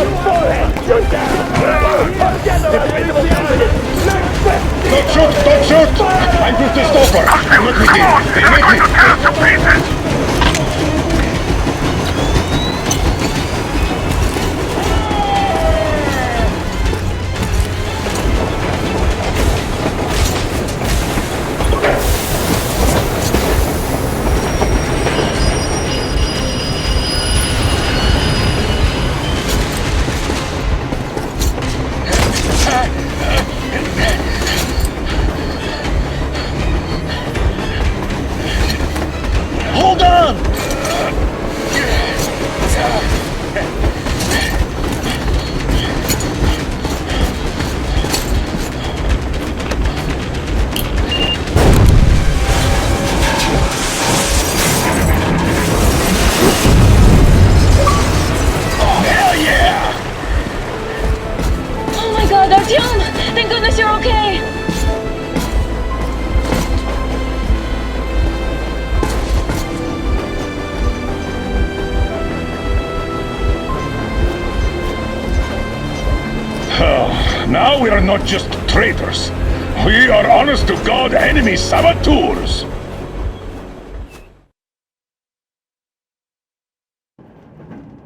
Don't shoot! Don't shoot! I'm just a stopper! I'm not with you! Immediately!
Hold on!
Hell yeah!
Oh my god, Artyom! Thank goodness you're okay!
Now we are not just traitors. We are honest-to-God enemy saboteurs.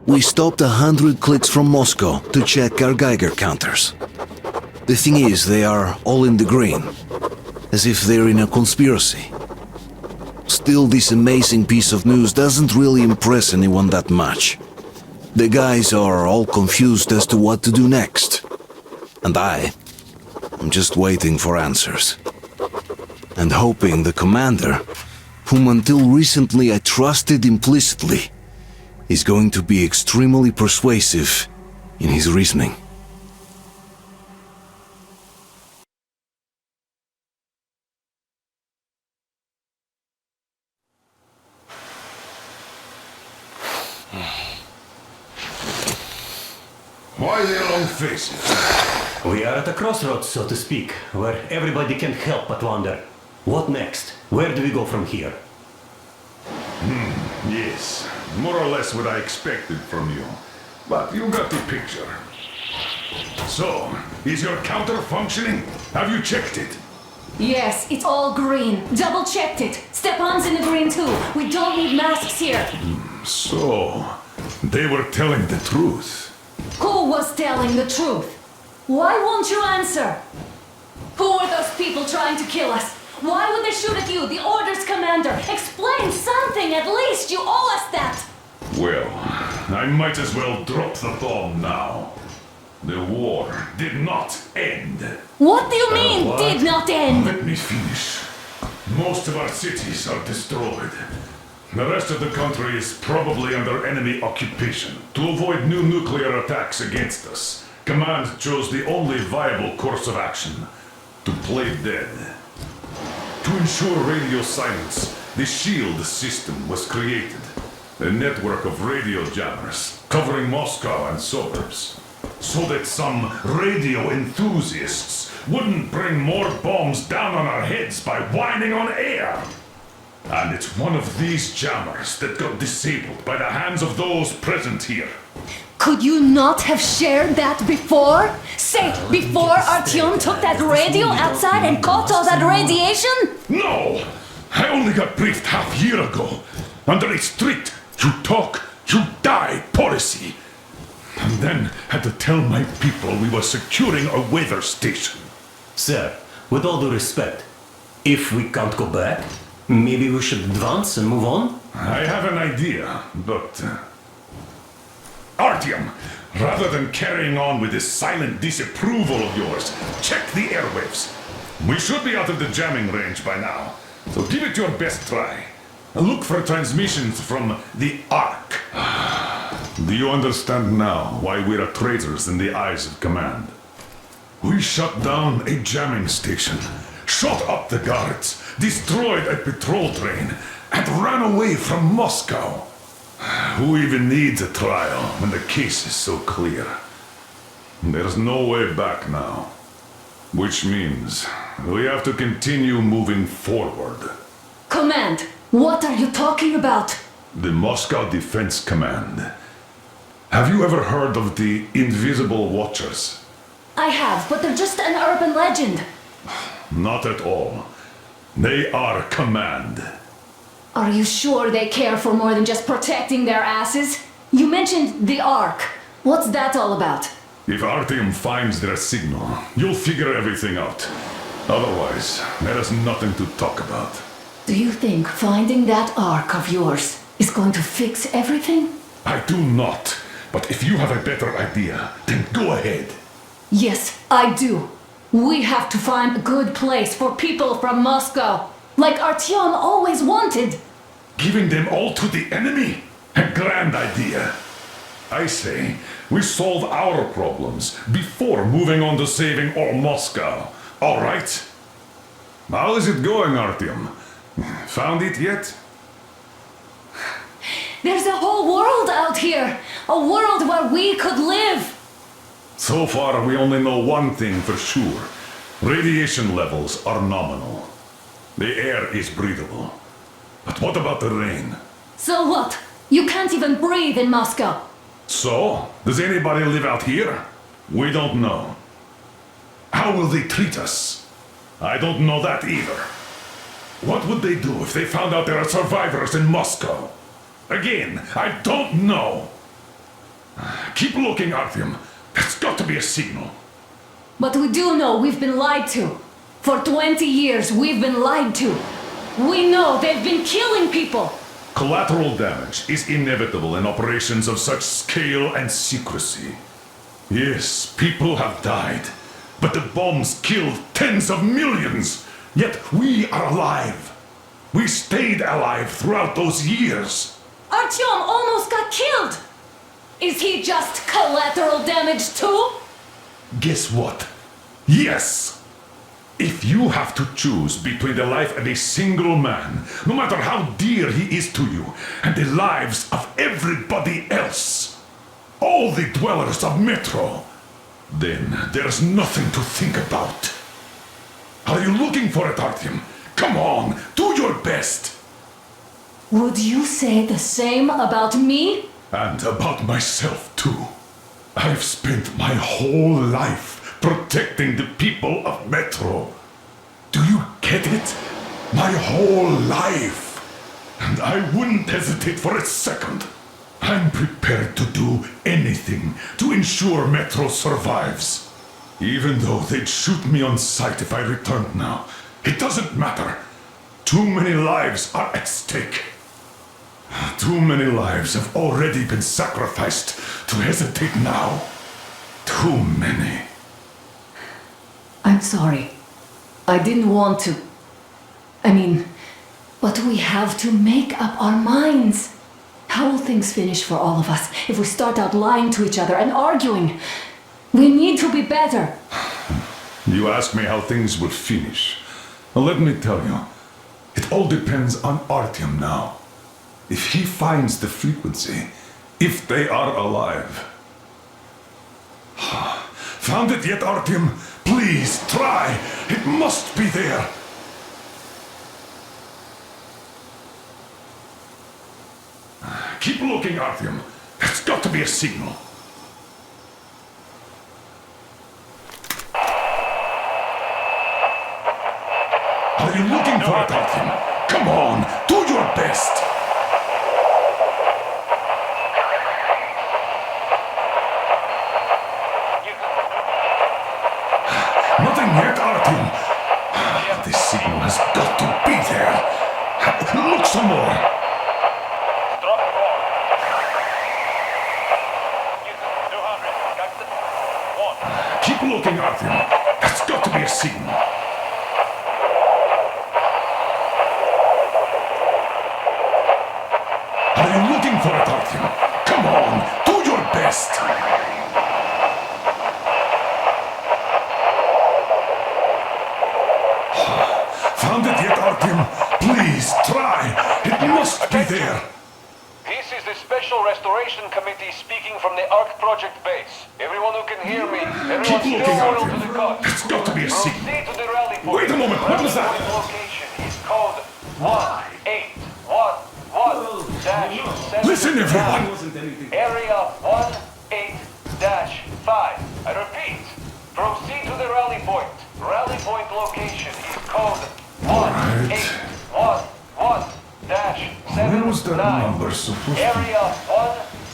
We stopped 100 clicks from Moscow to check our Geiger counters. The thing is, they are all in the green, as if they're in a conspiracy. Still, this amazing piece of news doesn't really impress anyone that much. The guys are all confused as to what to do next. And I'm just waiting for answers. And hoping the commander, whom until recently I trusted implicitly, is going to be extremely persuasive in his reasoning.
Why the long faces?
We are at a crossroads, so to speak, where everybody can't help but wonder. What next? Where do we go from here?
Yes, more or less what I expected from you. But you got the picture. So, is your counter functioning? Have you checked it?
Yes, it's all green. Double checked it. Stepan's in the green too. We don't need masks here.
So, they were telling the truth.
Who was telling the truth? Why won't you answer? Who are those people trying to kill us? Why would they shoot at you, the Order's commander? Explain something, at least! You owe us that!
Well, I might as well drop the bomb now. The war did not end.
What do you mean,
What?
did not end?
Let me finish. Most of our cities are destroyed. The rest of the country is probably under enemy occupation. To avoid new nuclear attacks against us, Command chose the only viable course of action: to play dead. To ensure radio silence, the SHIELD system was created. A network of radio jammers covering Moscow and suburbs. So that some radio enthusiasts wouldn't bring more bombs down on our heads by whining on air. And it's one of these jammers that got disabled by the hands of those present here.
Could you not have shared that before? Say, before Artyom took that radio outside and caught all that radiation?
No! I only got briefed half year ago. Under a strict, you talk, you die policy. And then had to tell my people we were securing a weather station.
Sir, with all due respect, if we can't go back, maybe we should advance and move on?
I have an idea, but... Artyom, rather than carrying on with this silent disapproval of yours, check the airwaves. We should be out of the jamming range by now, so give it your best try. Look for transmissions from the Ark. Do you understand now why we're traitors in the eyes of Command? We shut down a jamming station, shot up the guards, destroyed a patrol train, and ran away from Moscow. Who even needs a trial when the case is so clear? There's no way back now. Which means we have to continue moving forward.
Command, what are you talking about?
The Moscow Defense Command. Have you ever heard of the Invisible Watchers?
I have, but they're just an urban legend.
Not at all. They are command.
Are you sure they care for more than just protecting their asses? You mentioned the Ark. What's that all about?
If Artyom finds their signal, you'll figure everything out. Otherwise, there is nothing to talk about.
Do you think finding that Ark of yours is going to fix everything?
I do not. But if you have a better idea, then go ahead.
Yes, I do. We have to find a good place for people from Moscow, like Artyom always wanted.
Giving them all to the enemy? A grand idea. I say, we solve our problems before moving on to saving all Moscow. All right? How is it going, Artyom? Found it yet?
There's a whole world out here! A world where we could live!
So far, we only know one thing for sure. Radiation levels are nominal. The air is breathable. But what about the rain?
So what? You can't even breathe in Moscow.
So, does anybody live out here? We don't know. How will they treat us? I don't know that either. What would they do if they found out there are survivors in Moscow? Again, I don't know. Keep looking, Artyom. There's got to be a signal.
But we do know we've been lied to. For 20 years, we've been lied to. We know they've been killing people.
Collateral damage is inevitable in operations of such scale and secrecy. Yes, people have died, but the bombs killed tens of millions. Yet we are alive. We stayed alive throughout those years.
Artyom almost got killed. Is he just collateral damage too?
Guess what? Yes! If you have to choose between the life of a single man, no matter how dear he is to you, and the lives of everybody else, all the dwellers of Metro, then there's nothing to think about. Are you looking for it, Artyom? Come on, do your best!
Would you say the same about me?
And about myself, too. I've spent my whole life protecting the people of Metro. Do you get it? My whole life. And I wouldn't hesitate for a second. I'm prepared to do anything to ensure Metro survives. Even though they'd shoot me on sight if I returned now. It doesn't matter. Too many lives are at stake. Too many lives have already been sacrificed to hesitate now. Too many.
I'm sorry. I didn't want to. But we have to make up our minds. How will things finish for all of us if we start out lying to each other and arguing? We need to be better.
You ask me how things will finish. Well, let me tell you. It all depends on Artyom now. If he finds the frequency, if they are alive. Found it yet, Artyom? Please, try! It must be there! Keep looking, Artyom. There's got to be a signal. Are you looking for it, Artyom? Come on, do your best! Nothing yet, Artyom. This signal has got to be there. Look some more. Keep looking, Artyom. There's got to be a signal. Are you looking for it, Artyom? Come on, do your best. Found it yet, Artyom? Please, try. It must be there.
This is the Special Restoration Committee speaking from the Ark Project base. Everyone who can hear me, everyone
Keep
still
looking,
loyal to
Artyom.
the cause.
There's got to be a signal.
Proceed to the rally point.
Wait a moment, what was that?
The location is code 1811-7.
Listen, everyone.
Area 18-5. I repeat, proceed to the rally point. Rally point location is code 1811-79.
Where was that number supposed to be?
Area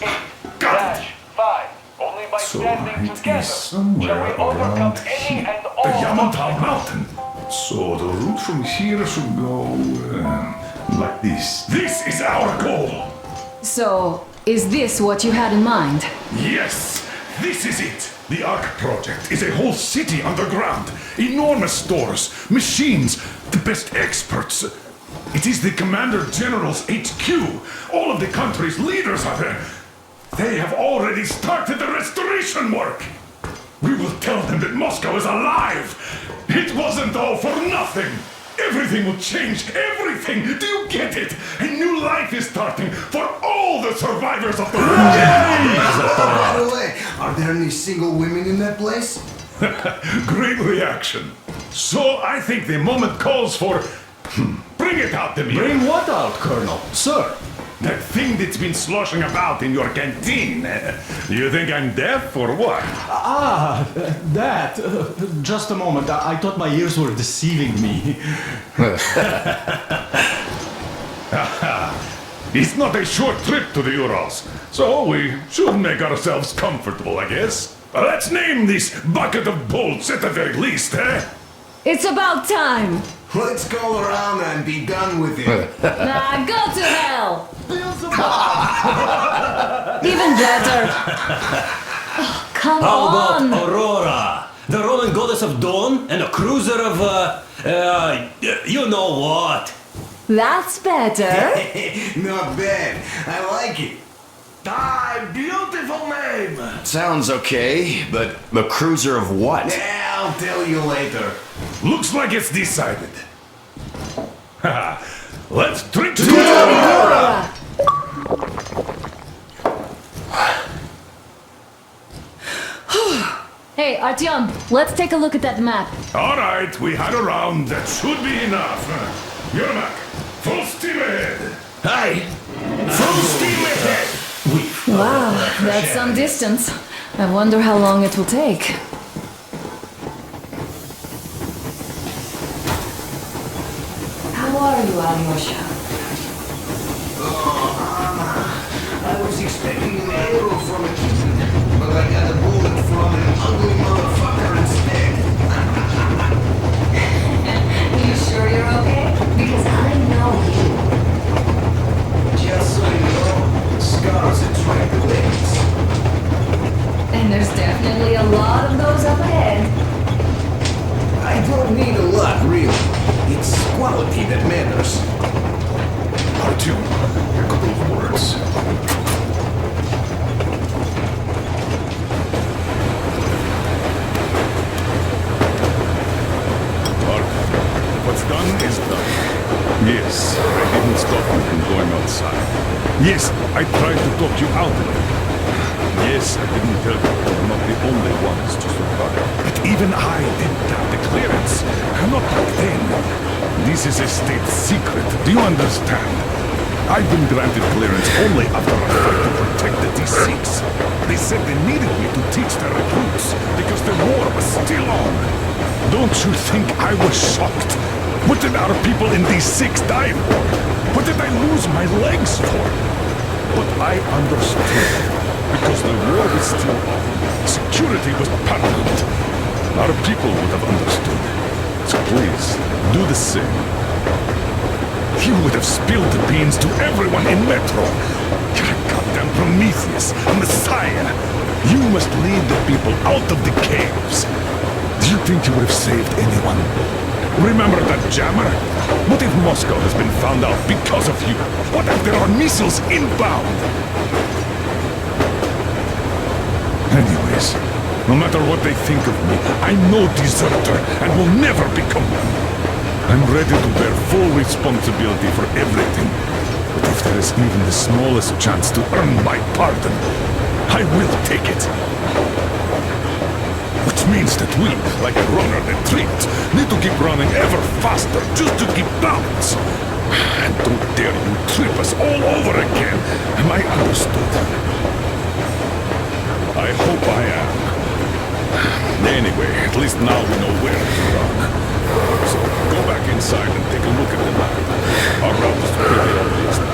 18-5. Only by standing
It
together
is
shall
somewhere
we overcome
around
any
here.
and all
The Yamatal
obstacles.
Mountain. So the route from here should go like this. This is our goal.
So, is this what you had in mind?
Yes, this is it. The Ark Project is a whole city underground. Enormous stores, machines, the best experts. It is the Commander General's HQ. All of the country's leaders are there. They have already started the restoration work. We will tell them that Moscow is alive. It wasn't all for nothing. Everything will change. Everything. Do you get it? A new life is starting for all the survivors of the
By the way, are there any single women in that place?
Great reaction. So I think the moment calls for... Bring it out to me.
Bring what out, Colonel? Sir?
That thing that's been sloshing about in your canteen. You think I'm deaf or what?
Ah, that. Just a moment. I thought my ears were deceiving me.
It's not a short trip to the Urals, so we should make ourselves comfortable, I guess. Let's name this bucket of bolts at the very least, eh?
It's about time!
Let's go around and be done with it.
Nah, go to hell!
Even better. Oh, come
How
on.
about Aurora? The Roman goddess of dawn and a cruiser of, you know what?
That's better.
Not bad. I like it.
Ah, beautiful name!
Sounds okay, but the cruiser of what?
Yeah, I'll tell you later.
Looks like it's decided. Let's drink to
Aurora!
Hey, Artyom, let's take a look at that map.
All right, we had a round. That should be enough. Yermak, full steam ahead.
Hi! Full steam ahead!
Wow, that's some distance. I wonder how long it will take. How are you, Alyosha?
I was expecting an arrow from a kitten, but I got a bullet from an ugly motherfucker instead.
You sure you're okay? Because I know you.
Just so you know, scars attract ladies.
And there's definitely a lot of those up ahead.
I don't need a lot, really. It's quality that matters.
Artyom, a couple of words. What's done is done. Yes, I didn't stop you from going outside. Yes, I tried to talk you out of it. Yes, I didn't tell you you're not the only ones to survive. But even I didn't have the clearance. Not back then. This is a state secret. Do you understand? I've been granted clearance only after a fight to protect the D6. They said they needed me to teach their recruits because the war was still on. Don't you think I was shocked? What did our people in D6 die for? What did I lose my legs for? But I understood. Because the war was still on. Security was paramount. Our people would have understood. So please, do the same. You would have spilled the beans to everyone in Metro. You're a goddamn Prometheus, a messiah. You must lead the people out of the caves. Do you think you would have saved anyone? Remember that jammer? What if Moscow has been found out because of you? What if there are missiles inbound? Anyways, no matter what they think of me, I'm no deserter and will never become one. I'm ready to bear full responsibility for everything. But if there is even the smallest chance to earn my pardon, I will take it. Which means that we, like a runner that tripped, need to keep running ever faster just to keep balance. And don't dare you trip us all over again. Am I understood? I hope I am. Anyway, at least now we know where to run. So, go back inside and take a look at the map. Our route is pretty obvious now.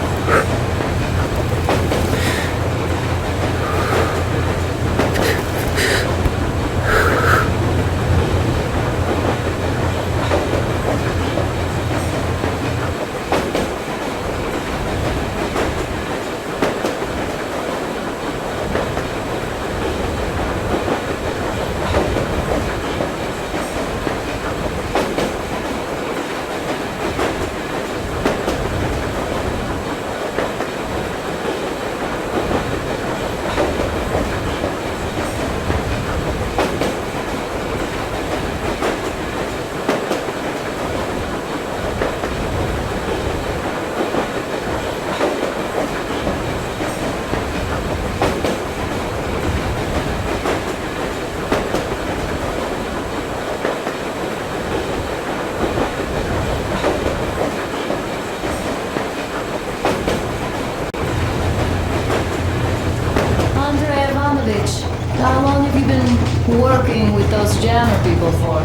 How long have you been working with those jammer people for?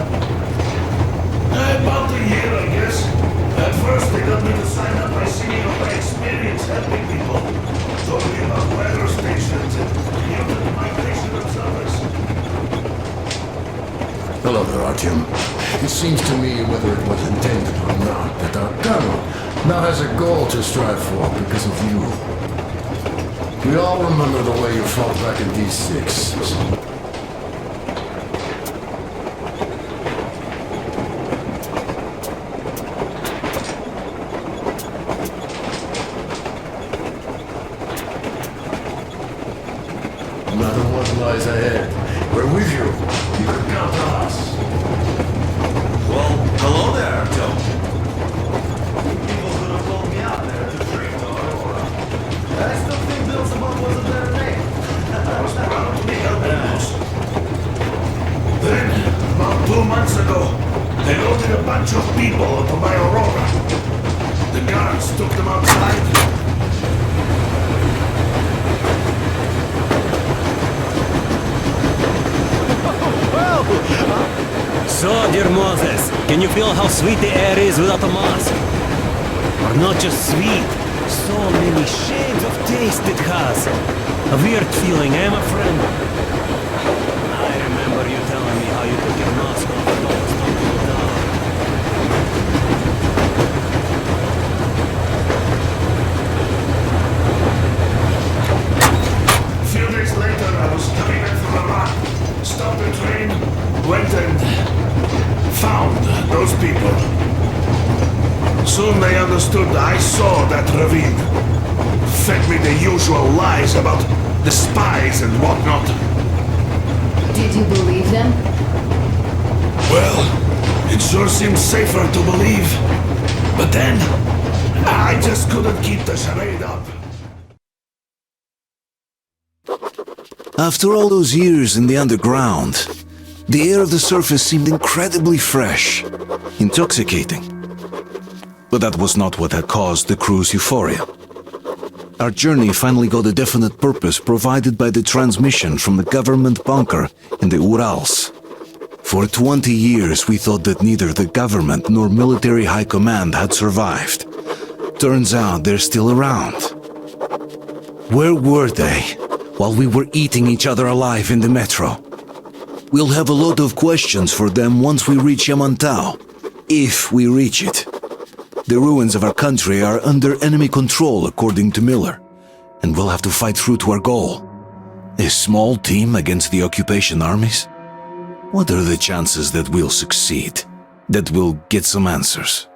About a year, I guess. At first, they got me to sign up by singing of my experience helping people. Told me about weather stations and the migration observers.
Hello there, Artyom. It seems to me, whether it was intended or not, that our colonel now has a goal to strive for because of you. We all remember the way you fought back in D6. No matter what lies ahead, we're with you. You can count on us.
Well, hello there, Artyom. People could have called me out there to drink the Aurora. I still think Beelzebub was a better name. I was proud to be helping us. Then, about 2 months ago, they loaded a bunch of people onto my Aurora. The guards took them outside.
So, dear Moses, can you feel how sweet the air is without a mask? Or not just sweet, so many shades of taste it has. A weird feeling, eh, my friend? I remember you telling me how you took your mask off and almost tumbled down.
A few days later, I was coming back from Iraq, stopped the train, went and found those people. Soon they understood I saw that ravine. Fed me the usual lies about the spies and whatnot.
Did you believe them?
Well, it sure seems safer to believe. But then, I just couldn't keep the charade up.
After all those years in the underground, the air of the surface seemed incredibly fresh, intoxicating. But that was not what had caused the crew's euphoria. Our journey finally got a definite purpose provided by the transmission from the government bunker in the Urals. For 20 years we thought that neither the government nor military high command had survived. Turns out they're still around. Where were they while we were eating each other alive in the metro? We'll have a lot of questions for them once we reach Yamantau, if we reach it. The ruins of our country are under enemy control, according to Miller, and we'll have to fight through to our goal. A small team against the occupation armies? What are the chances that we'll succeed? That we'll get some answers?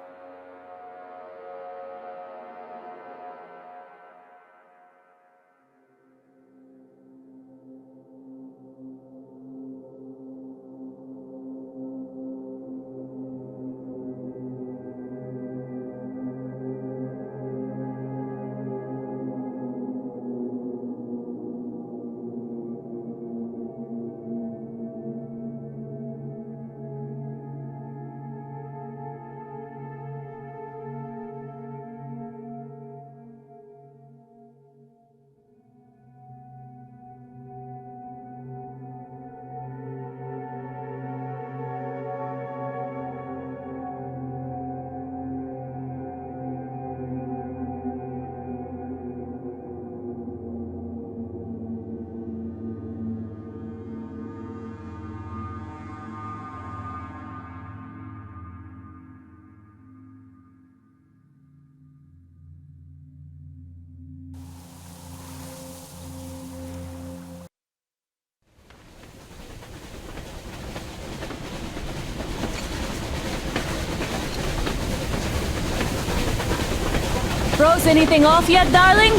close anything off yet, darling?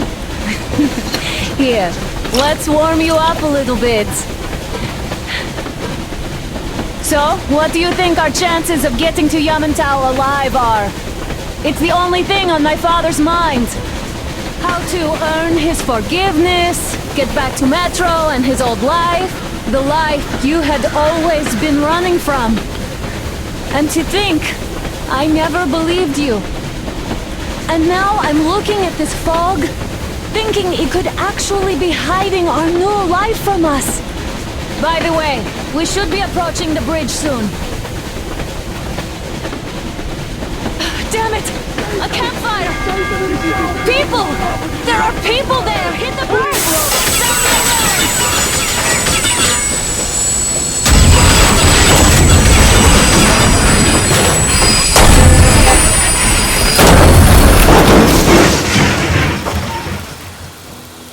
Here, let's warm you up a little bit. So, what do you think our chances of getting to Yamantau alive are? It's the only thing on my father's mind. How to earn his forgiveness, get back to Metro and his old life. The life you had always been running from. And to think, I never believed you. And now I'm looking at this fog, thinking it could actually be hiding our new life from us. By the way, we should be approaching the bridge soon. Damn it! A campfire! People! There are people there! Hit the bridge! Sound the alarm!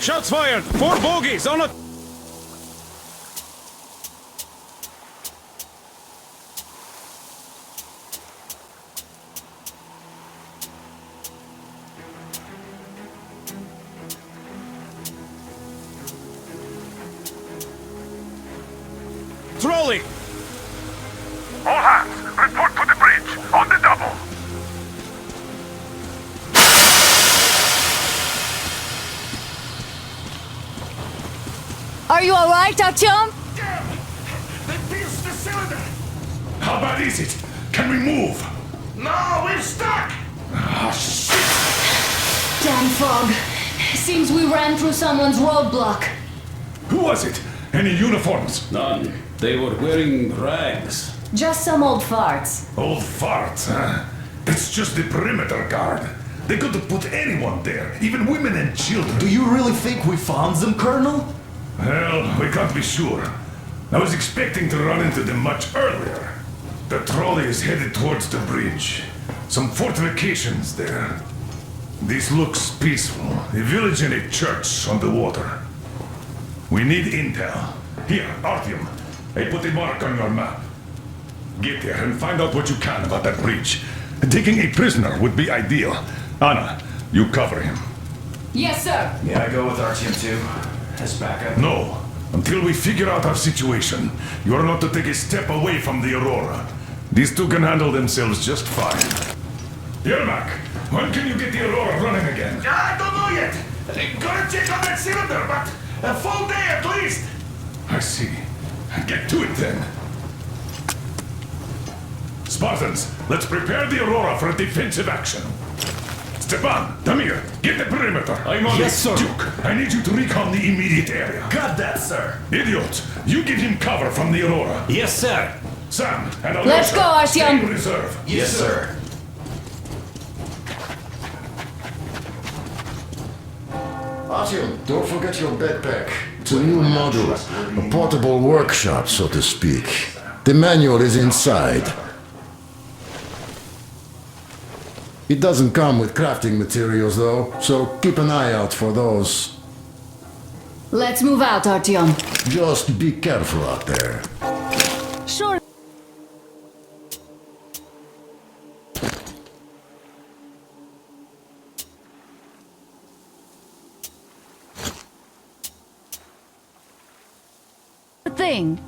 Shots fired! 4 bogeys on a... Trolley!
All hands, report to the bridge, on the double.
Are you alright, Artyom?
They pierced the cylinder!
How bad is it? Can we move?
No, we're stuck!
Ah, shit!
Damn fog. Seems we ran through someone's roadblock.
Who was it? Any uniforms?
None. They were wearing rags.
Just some old farts.
Old farts, huh? It's just the perimeter guard. They could have put anyone there, even women and children.
Do you really think we found them, Colonel?
Well, we can't be sure. I was expecting to run into them much earlier. The trolley is headed towards the bridge. Some fortifications there. This looks peaceful. A village and a church on the water. We need intel. Here, Artyom. I put a mark on your map. Get there and find out what you can about that bridge. Taking a prisoner would be ideal. Anna, you cover him.
Yes, sir.
Yeah, I go with Artyom too. As backup.
No. Until we figure out our situation, you are not to take a step away from the Aurora. These two can handle themselves just fine. Yermak, when can you get the Aurora running again?
I don't know yet. Gotta check on that cylinder, but a full day at least.
I see. Get to it then. Spartans, let's prepare the Aurora for a defensive action. Stepan, Damir, get the perimeter. I'm on
Yes,
it.
sir.
Duke, I need you to recon the immediate area.
Got that, sir.
Idiot, you give him cover from the Aurora.
Yes, sir.
Sam and Alyosha,
Let's go,
stay
Artyom.
in reserve.
Yes, sir.
Artyom, don't forget your backpack. It's a new model, a portable workshop, so to speak. The manual is inside. It doesn't come with crafting materials, though, so keep an eye out for those.
Let's move out, Artyom.
Just be careful out there.
Sure. Thing.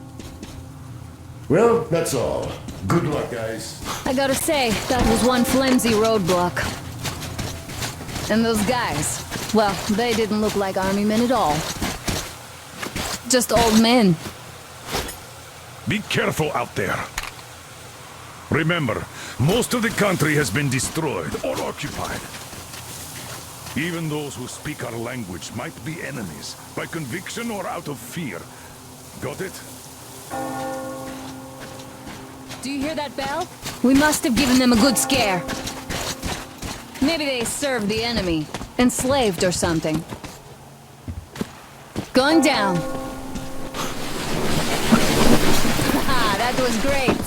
Well, that's all. Good luck, guys.
I gotta say, that was one flimsy roadblock. And those guys, well, they didn't look like army men at all. Just old men.
Be careful out there. Remember, most of the country has been destroyed or occupied. Even those who speak our language might be enemies, by conviction or out of fear. Got it?
Do you hear that bell? We must have given them a good scare. Maybe they served the enemy, enslaved or something. Going down. Ah, that was great.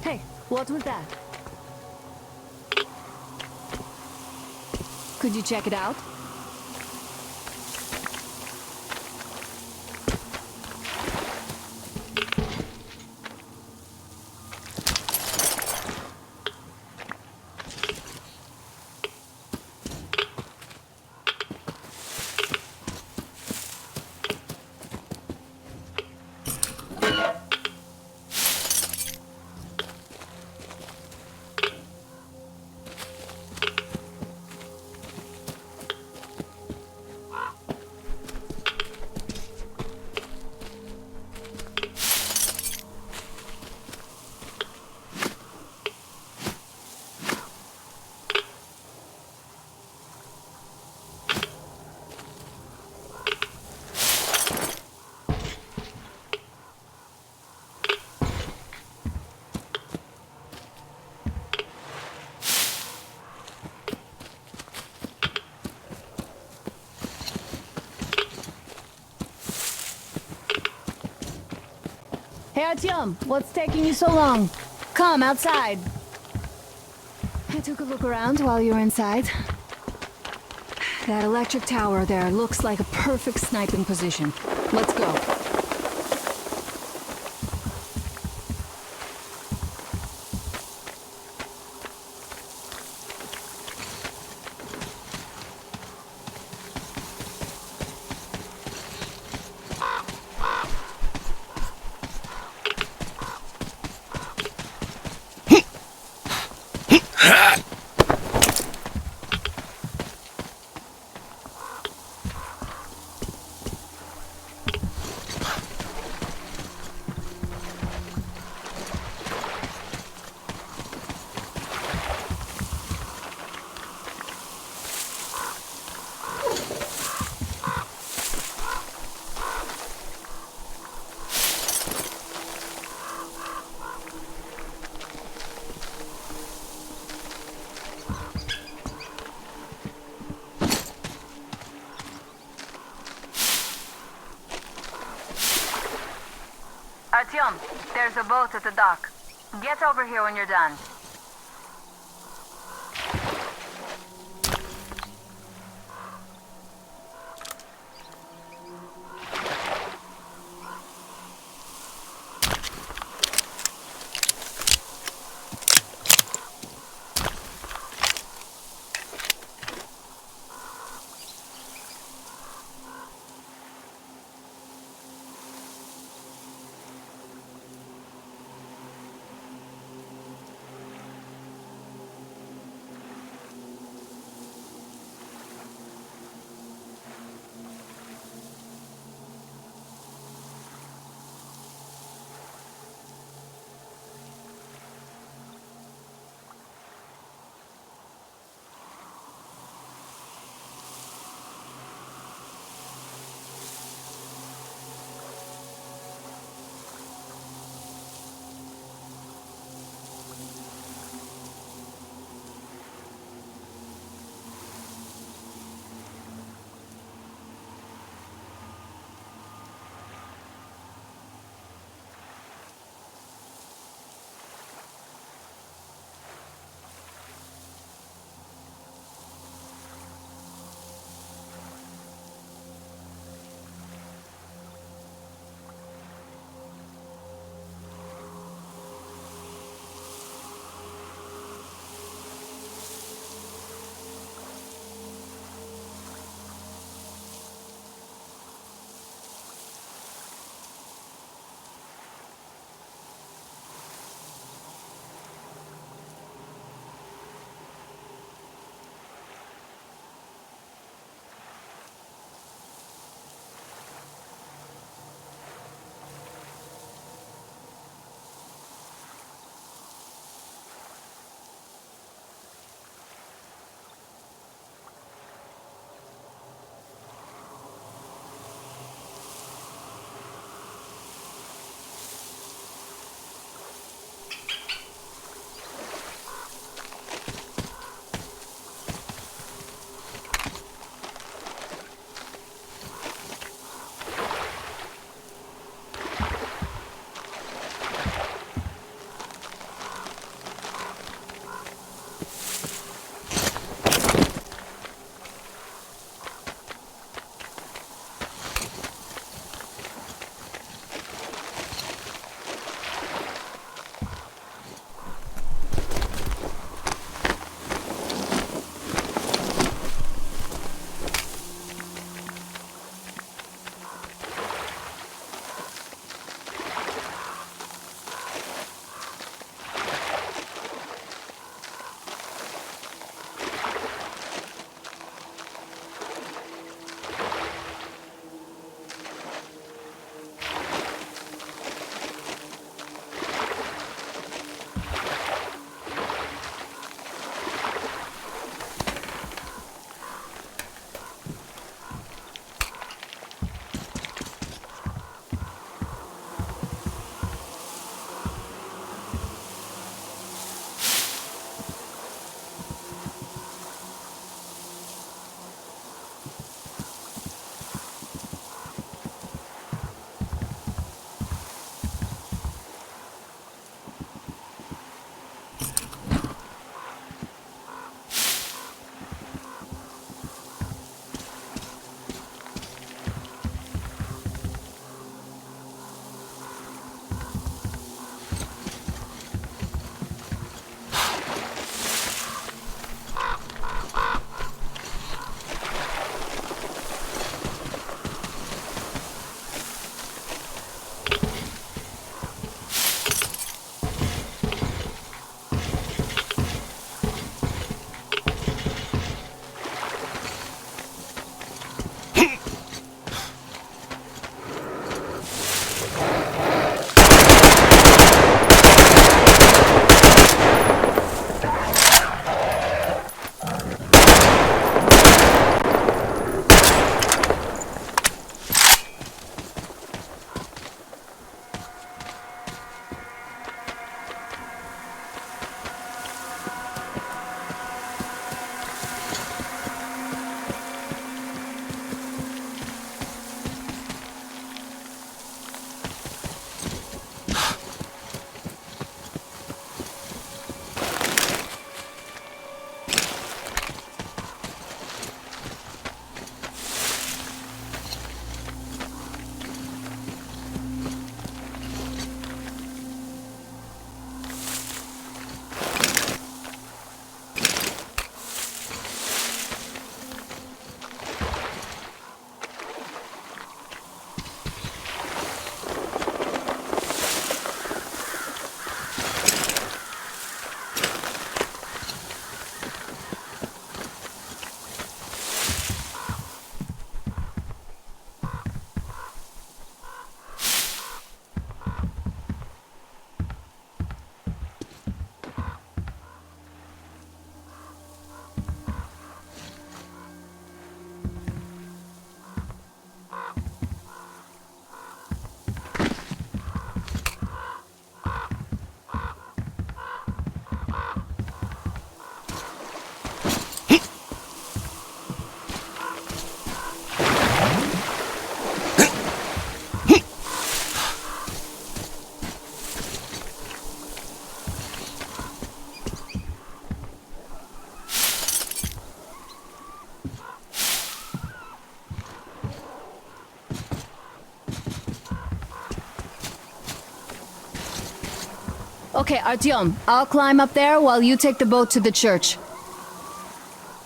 Hey, what was that? Could you check it out? Hey, Artyom, what's taking you so long? Come outside. I took a look around while you were inside. That electric tower there looks like a perfect sniping position. Let's go.
Artyom, there's a boat at the dock. Get over here when you're done.
Okay, Artyom, I'll climb up there while you take the boat to the church.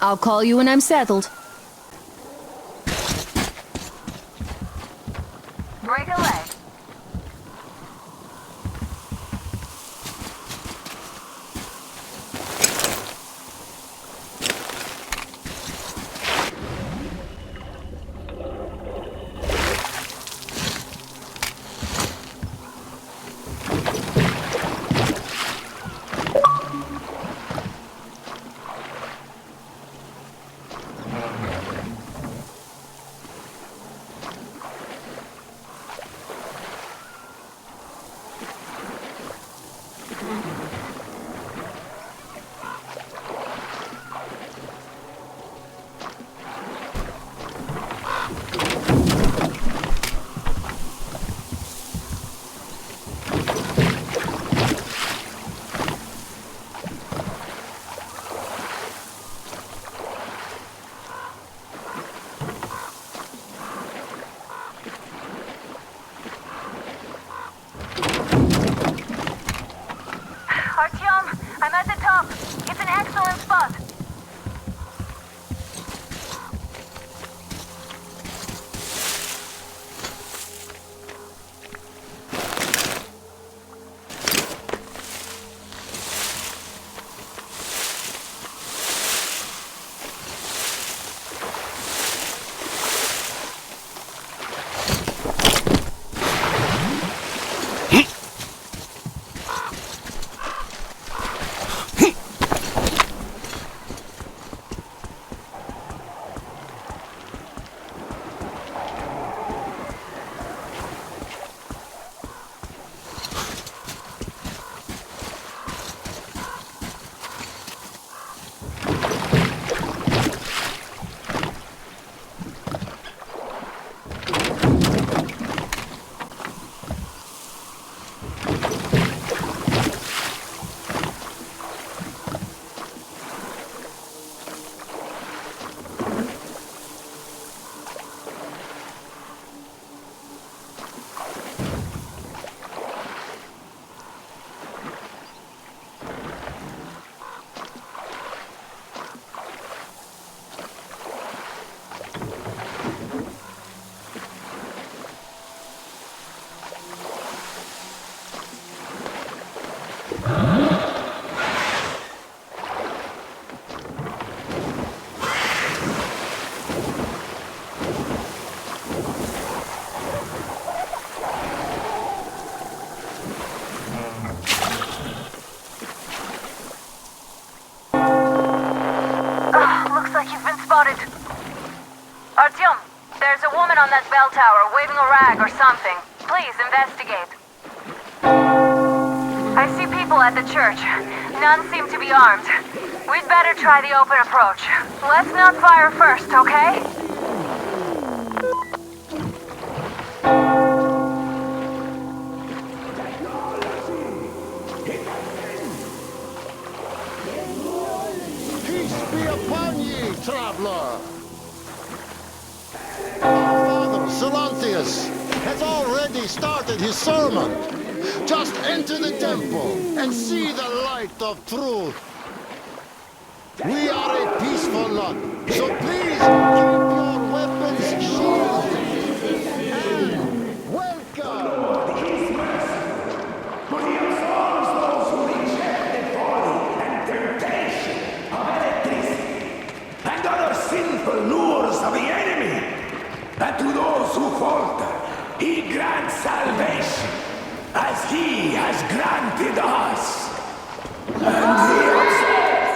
I'll call you when I'm settled.
Break a leg. Artyom, I'm at the top. It's an excellent spot. Artyom, there's a woman on that bell tower waving a rag or something. Please investigate. I see people at the church. None seem to be armed. We'd better try the open approach. Let's not fire first, okay?
Peace be upon ye, traveler! Our father, Silantius, has already started his sermon. Just enter the temple and see the light of truth. We are a peaceful lot, so please keep your weapons shielded. And welcome!
But he absolves those who reject the folly and temptation of electricity and other sinful lures of the enemy. And to those who falter, he grants salvation, as he has granted us. And he absolves.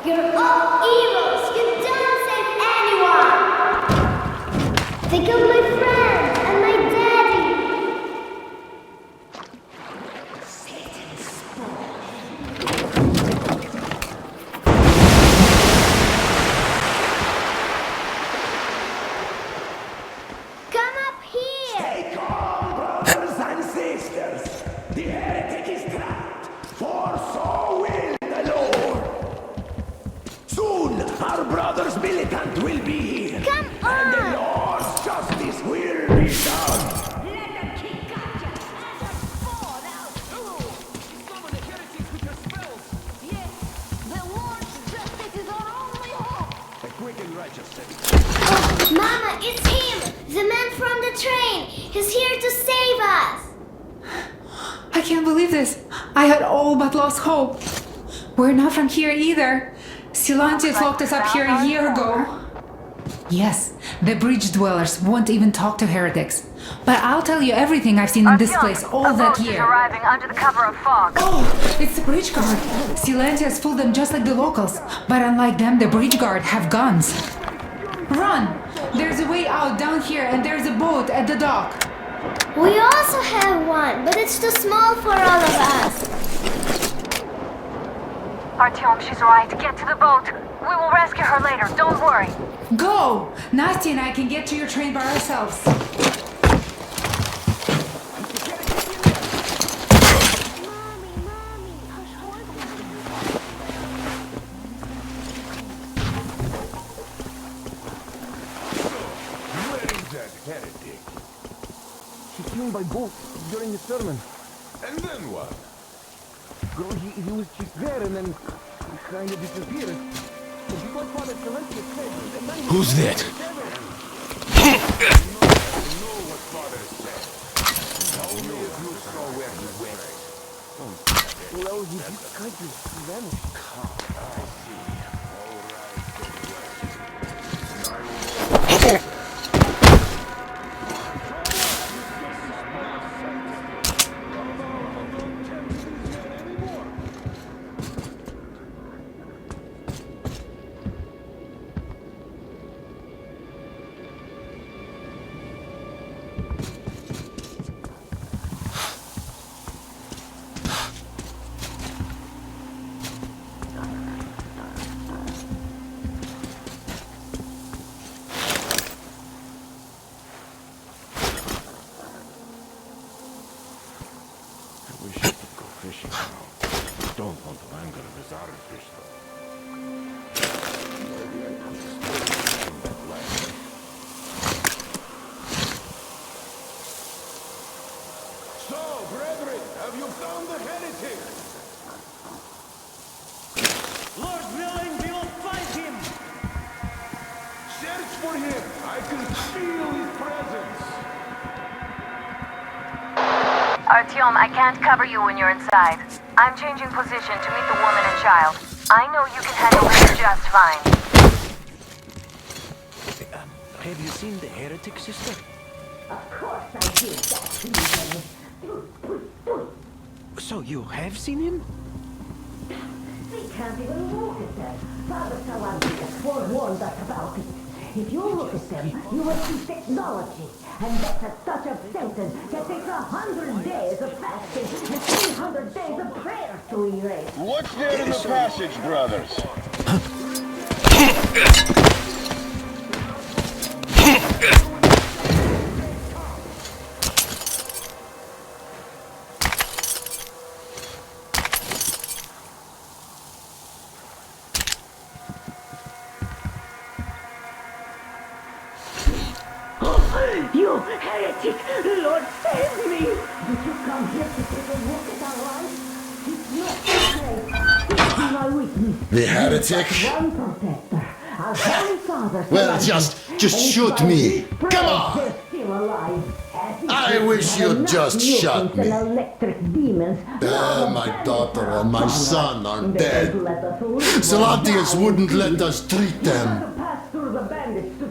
You're all evils! You don't save anyone! Think of my friend and my daddy! Come up here!
Stay calm, brothers and sisters. The heretic is trapped, for so will the Lord. Soon, our brother's militant will be here.
Come on!
And the Lord's justice will be done.
Let them keep Katya and her fall out too! It's him! The man from the train! He's here to save us!
I can't believe this. I had all but lost hope. We're not from here either. Silantius locked us up here a year ago. Yes, the bridge dwellers won't even talk to heretics. But I'll tell you everything I've seen in this place all that year.
Arriving under the cover of fog.
Oh, it's the bridge guard. Silantius fooled them just like the locals. But unlike them, the bridge guard have guns. Run! There's a way out down here and there's a boat at the dock.
We also have one, but it's too small for all of us.
Artyom, she's right. Get to the boat. We will rescue her later. Don't worry.
Go! Nasty and I can get to your train by ourselves.
By boat during the sermon.
And then what?
Girl, he was just there and then he kind of disappeared.
Who's that?
Well, he just kind of vanished.
Artyom, I can't cover you when you're inside. I'm changing position to meet the woman and child. I know you can handle this just fine.
Have you seen the heretic, sister?
Of course I did.
So you have seen him?
We can't even look at them. Father Salantius forewarned us about it. If you look at them, you will see technology. And that's such a sentence that takes 100 days of fasting and 300 days of prayer to erase.
What's there in the passage, brothers?
You heretic! Lord, save me! Did you come here to take a look at our lives? It's not safe. It's my weakness.
The heretic?
One protector, our Holy Father.
Well, just shoot me. Come on!
They're still alive.
I wish you'd just shot me.
Electric demons.
My daughter and my son are dead. Salantius wouldn't let us treat them.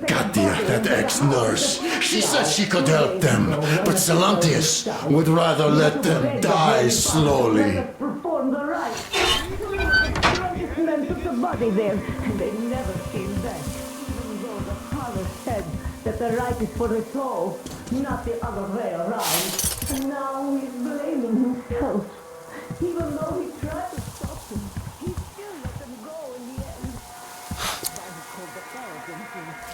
Katia, that ex-nurse, she said she could help them, but Salantius would rather let them die slowly.
Perform the rites. Men took the body there, and they never came back. Even though the father said that the right is for the soul, not the other way around. And now he's blaming himself. Even though he tried to stop him, he still let them go in the end. The Bible called the arrogant.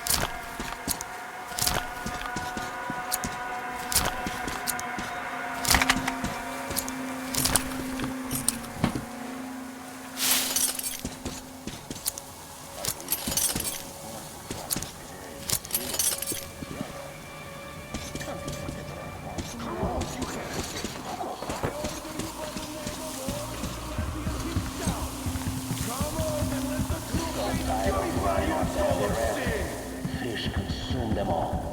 consume them all.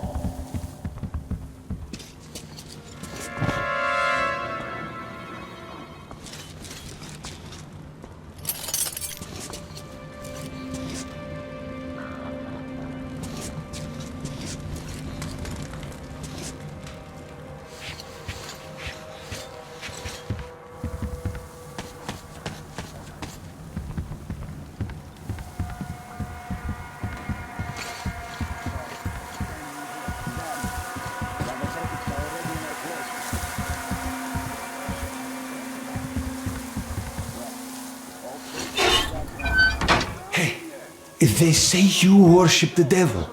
They say you worship the devil.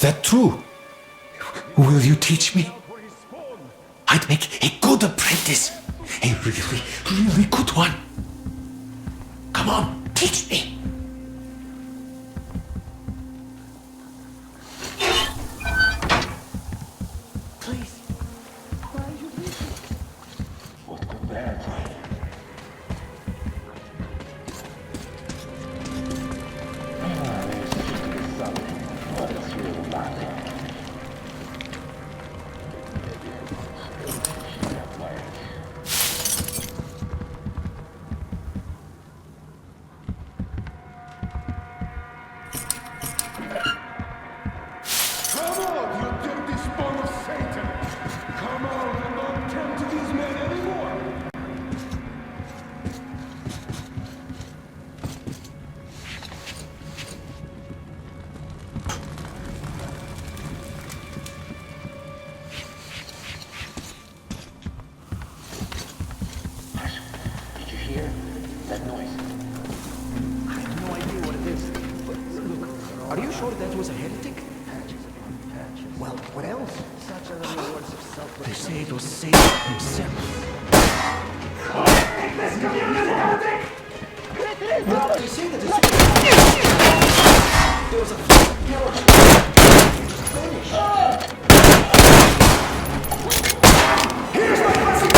That true? Will you teach me? I'd make a good apprentice. A really, really good one. Come on, teach me.
Please. Why are you leaving? What could that?
That was a heretic? Well, what else? They say it was Satan himself. Well, they say that there was a here's my blessing!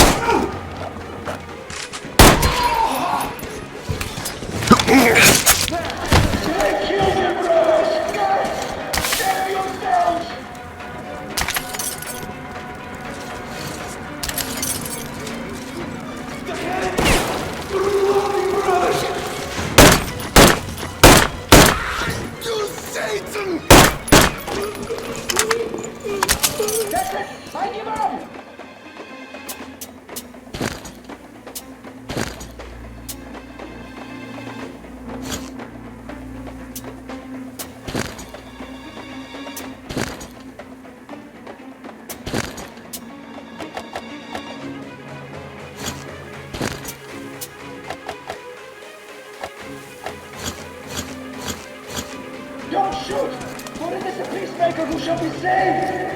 Don't shoot! For it is the peacemaker who shall be saved!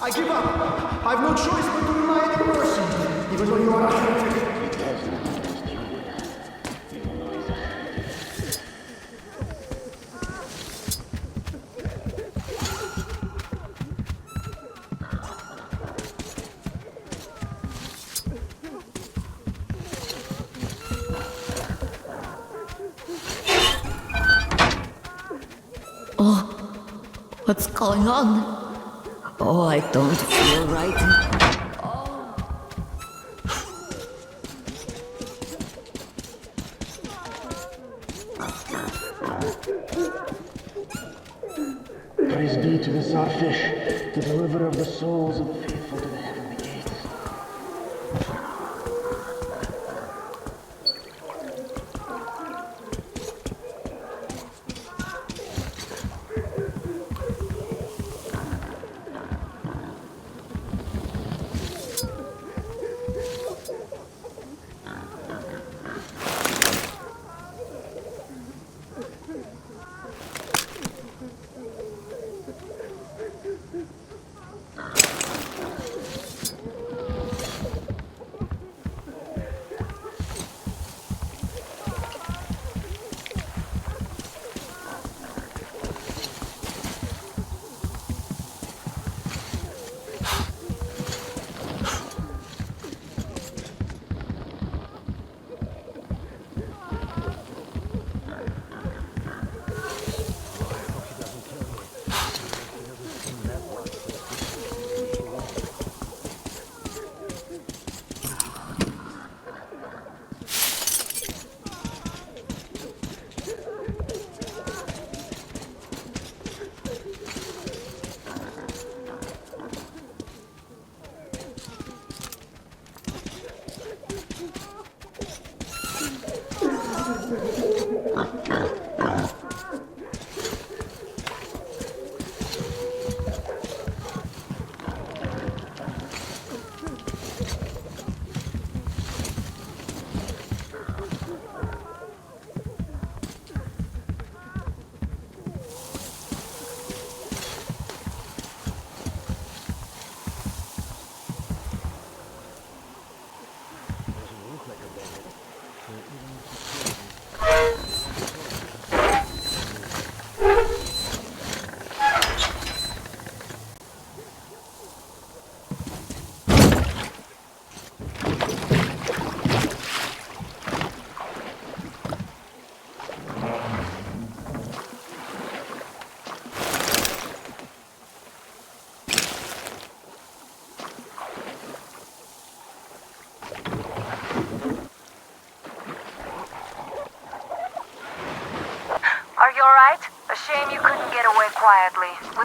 I give up! I've no choice but to rely on your mercy, even though you are a heretic.
Oh, what's going on? Oh, I don't feel right.
Praise be to the Czarfish, the deliverer of the souls of the faithful to the heavenly gates.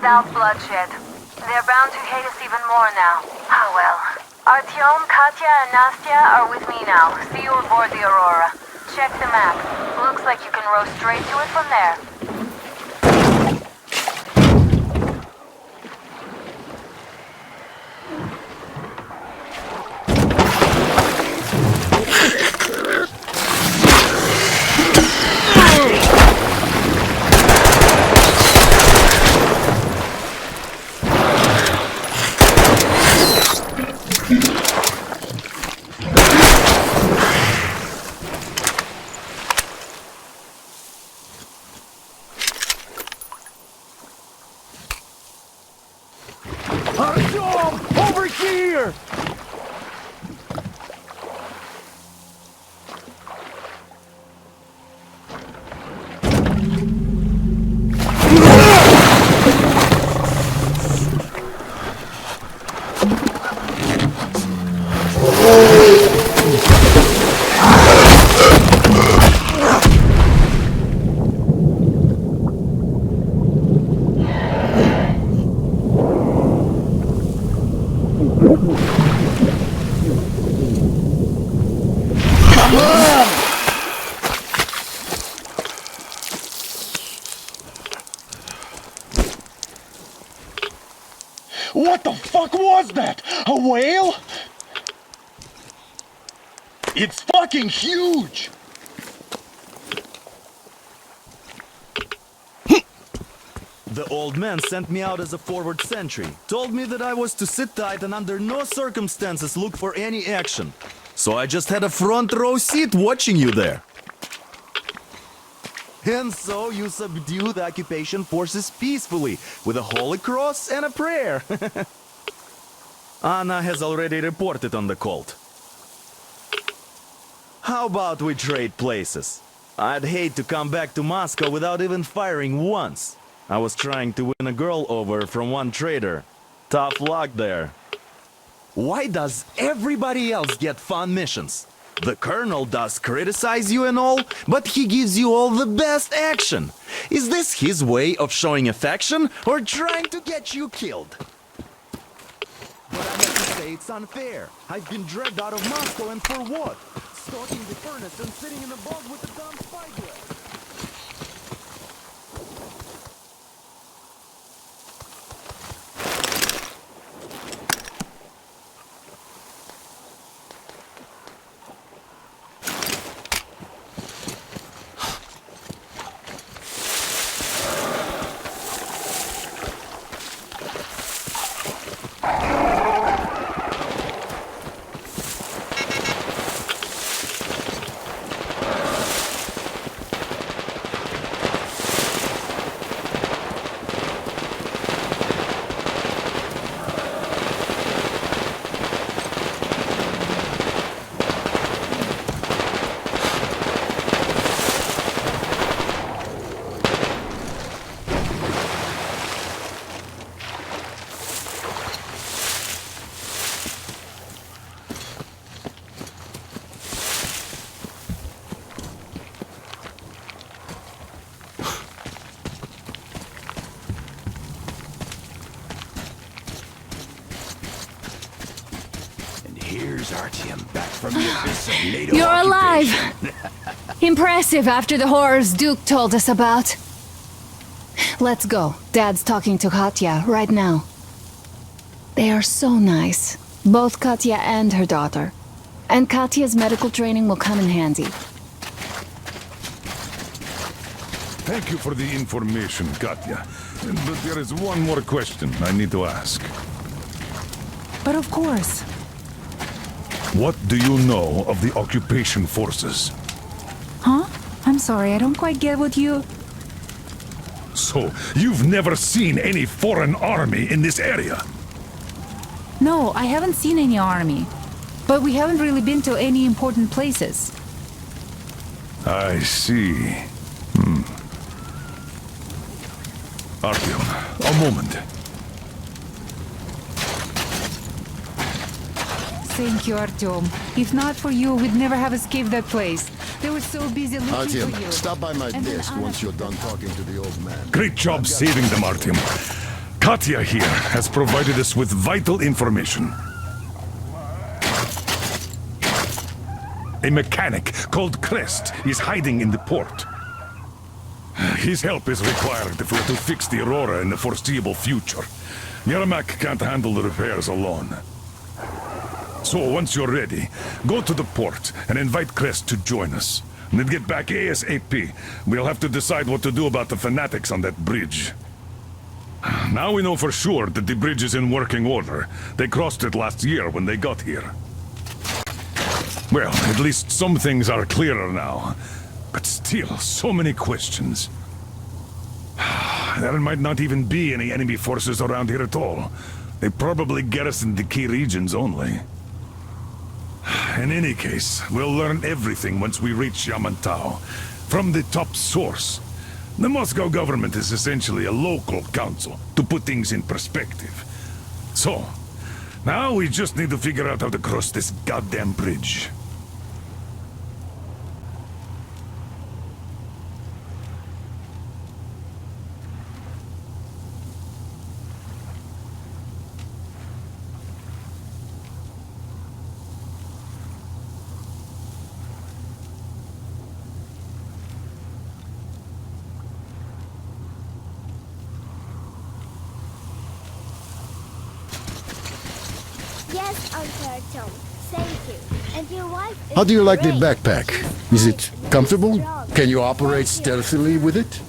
without bloodshed. They're bound to hate us even more now. Ah well. Artyom, Katya, and Nastya are with me now. See you aboard the Aurora. Check the map. Looks like you can row straight to it from there.
Artyom! Over here!
What the fuck was that? A whale? It's fucking huge!
The old man sent me out as a forward sentry. Told me that I was to sit tight and under no circumstances look for any action. So I just had a front row seat watching you there. And so you subdue the occupation forces peacefully, with a holy cross and a prayer. Anna has already reported on the cult. How about we trade places? I'd hate to come back to Moscow without even firing once. I was trying to win a girl over from one trader. Tough luck there. Why does everybody else get fun missions? The colonel does criticize you and all, but he gives you all the best action. Is this his way of showing affection or trying to get you killed? But I have to say it's unfair. I've been dragged out of Moscow, and for what? Stalking the furnace and sitting in the bog with the dumb spyglass.
Here's Artyom back from the abyss of NATO
You're alive!
occupation.
Impressive after the horrors Duke told us about. Let's go. Dad's talking to Katya right now. They are so nice. Both Katya and her daughter. And Katya's medical training will come in handy.
Thank you for the information, Katya. But there is one more question I need to ask.
But of course.
What do you know of the occupation forces?
Huh? I'm sorry, I don't quite get what you...
So, you've never seen any foreign army in this area?
No, I haven't seen any army. But we haven't really been to any important places.
I see. Artyom, a moment.
Thank you, Artyom. If not for you, we'd never have escaped that place. They were so busy looking for you.
Stop by my
And then
desk
Anna-
once you're done talking to the old man.
Great job saving them, Artyom. Katya here has provided us with vital information. A mechanic called Crest is hiding in the port. His help is required if we're to fix the Aurora in the foreseeable future. Yermak can't handle the repairs alone. So once you're ready, go to the port and invite Crest to join us. And then get back ASAP. We'll have to decide what to do about the fanatics on that bridge. Now we know for sure that the bridge is in working order. They crossed it last year when they got here. Well, at least some things are clearer now. But still, so many questions. There might not even be any enemy forces around here at all. They probably garrisoned the key regions only. In any case, we'll learn everything once we reach Yamantau. From the top source. The Moscow government is essentially a local council, to put things in perspective. So, now we just need to figure out how to cross this goddamn bridge.
Yes, Uncle Artyom. Thank you. And your wife is
How do you like the
great.
backpack? Is it comfortable? Can you operate stealthily with it?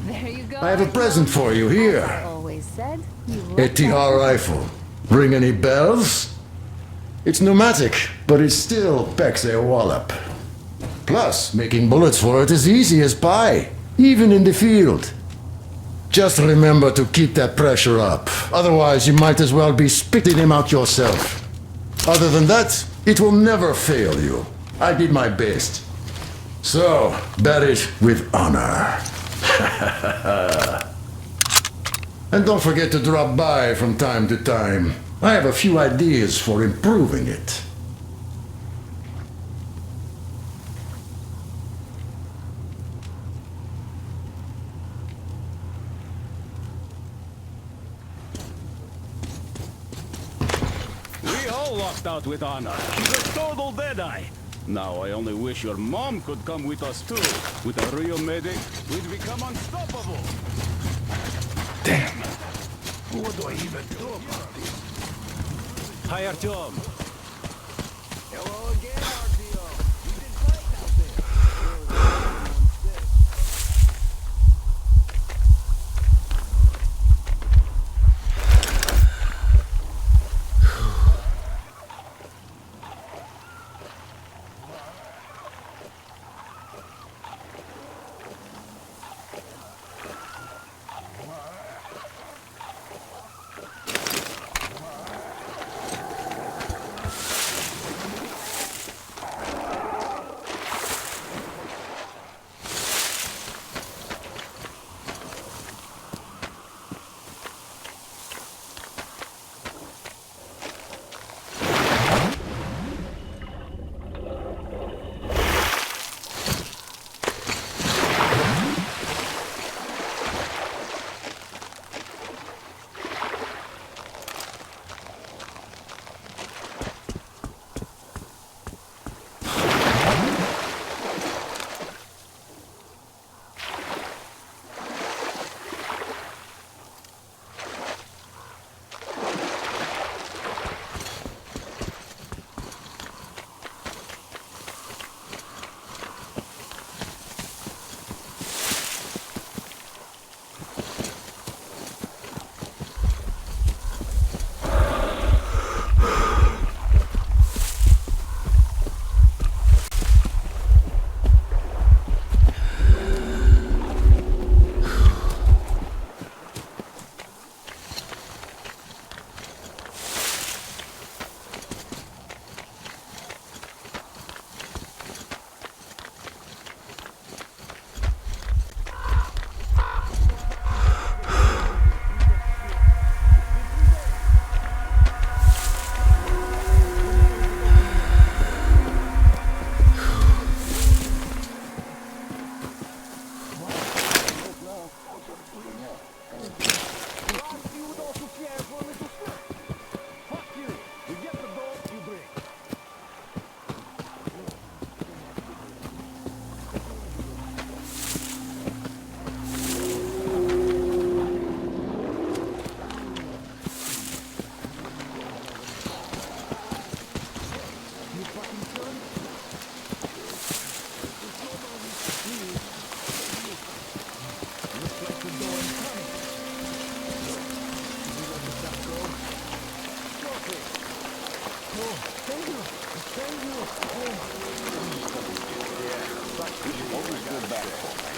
There you go.
I have a present for you here.
I always said you
A TR rifle. Ring any bells? It's pneumatic, but it still packs a wallop. Plus, making bullets for it is easy as pie, even in the field. Just remember to keep that pressure up. Otherwise, you might as well be spitting him out yourself. Other than that, it will never fail you. I did my best. So, bear it with honor. And don't forget to drop by from time to time. I have a few ideas for improving it.
We all lost out with Anna. She's a total deadeye. Now I only wish your mom could come with us too. With a real medic, we'd become unstoppable.
Damn. What do I even do about this?
Hi, Artyom.
Hello again, Artyom. You did great out there.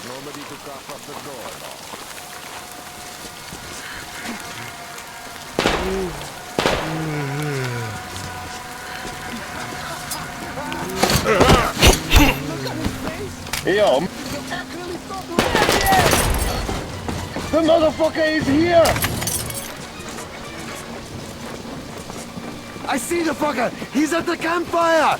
Nobody to cough up the door now.
Yo, the motherfucker is here!
I see the fucker! He's at the campfire!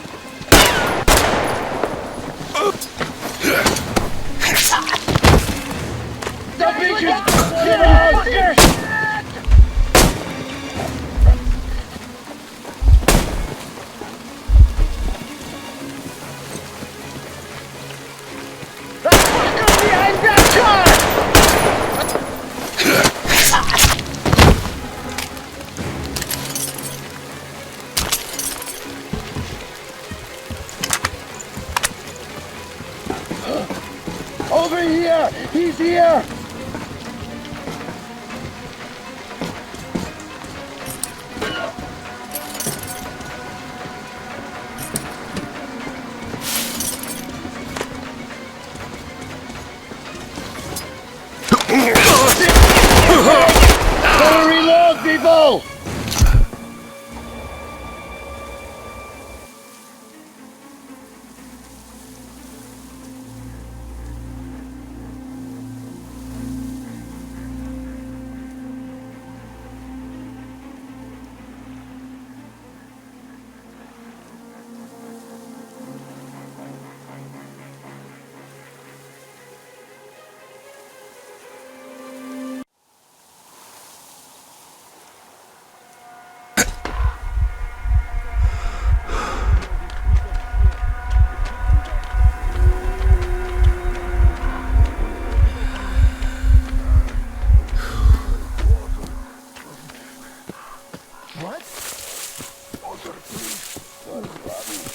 The bitches! Get out! Over here! He's here! Gotta reload, people!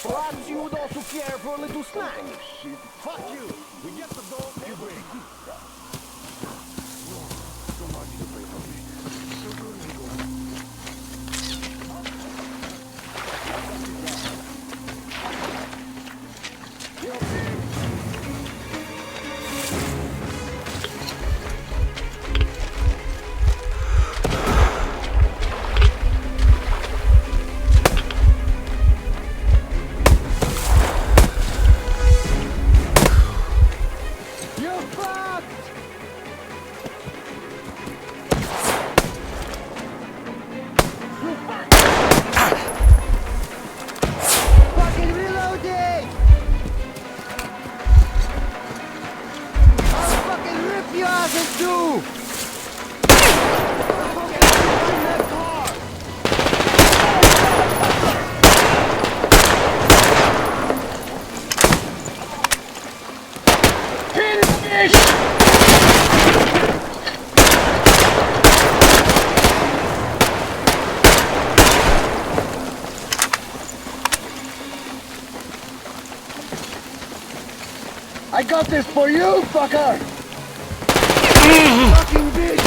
Perhaps you would also care for a little snack. Fuck you! We get the dog every...
I got this for you, fucker! Fucking bitch!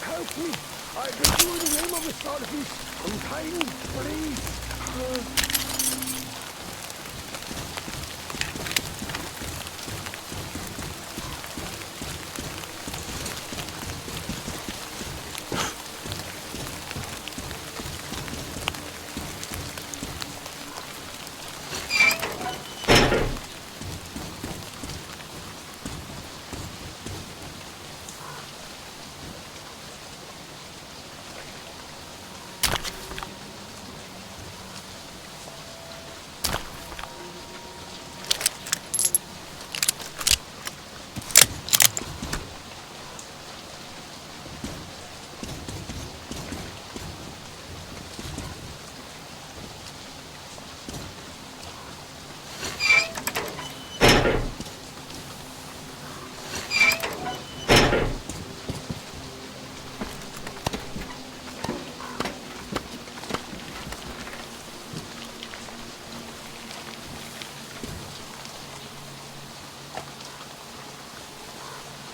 Help me! I beg you in the name of the starfish! Untie me, please!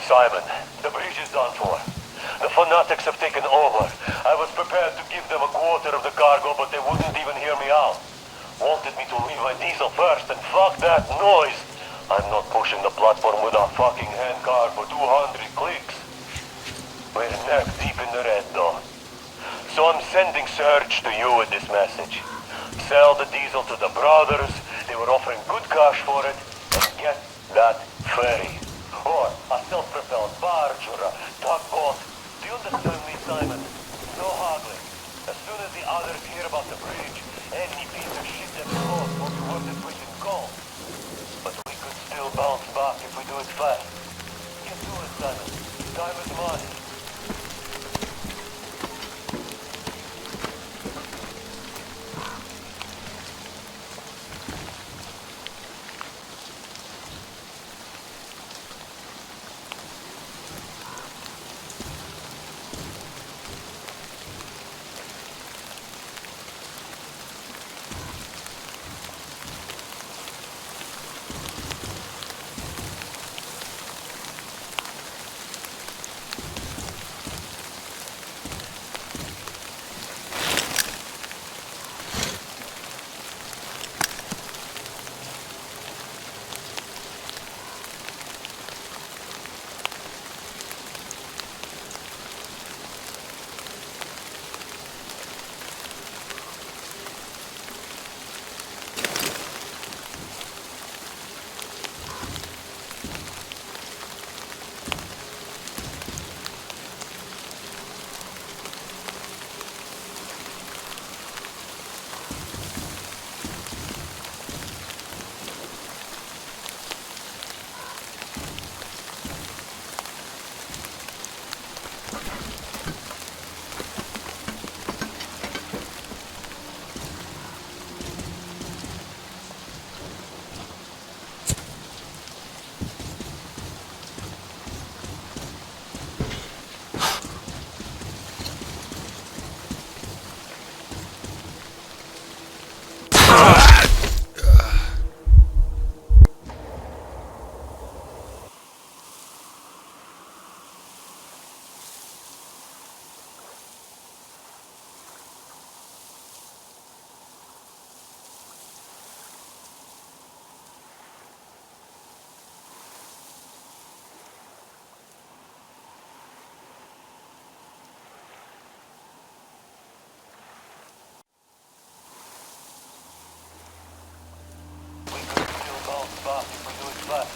Simon, the bridge is done for. The fanatics have taken over. I was prepared to give them a quarter of the cargo, but they wouldn't even hear me out. Wanted me to leave my diesel first, and fuck that noise. I'm not pushing the platform with a fucking handcar for 200 clicks. We're neck deep in the red, though. So I'm sending Surge to you with this message. Sell the diesel to the brothers. They were offering good cash for it. And get that ferry. Or a self-propelled barge or a tugboat. Do you understand me, Simon? No haggling. As soon as the others hear about the bridge, any piece of shit that floats will be worth its weight in gold. But we could still bounce back if we do it fast. Get to it, Simon. Time is money. If we do it fast.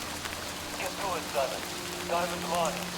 Get to it, Simon. Time is money.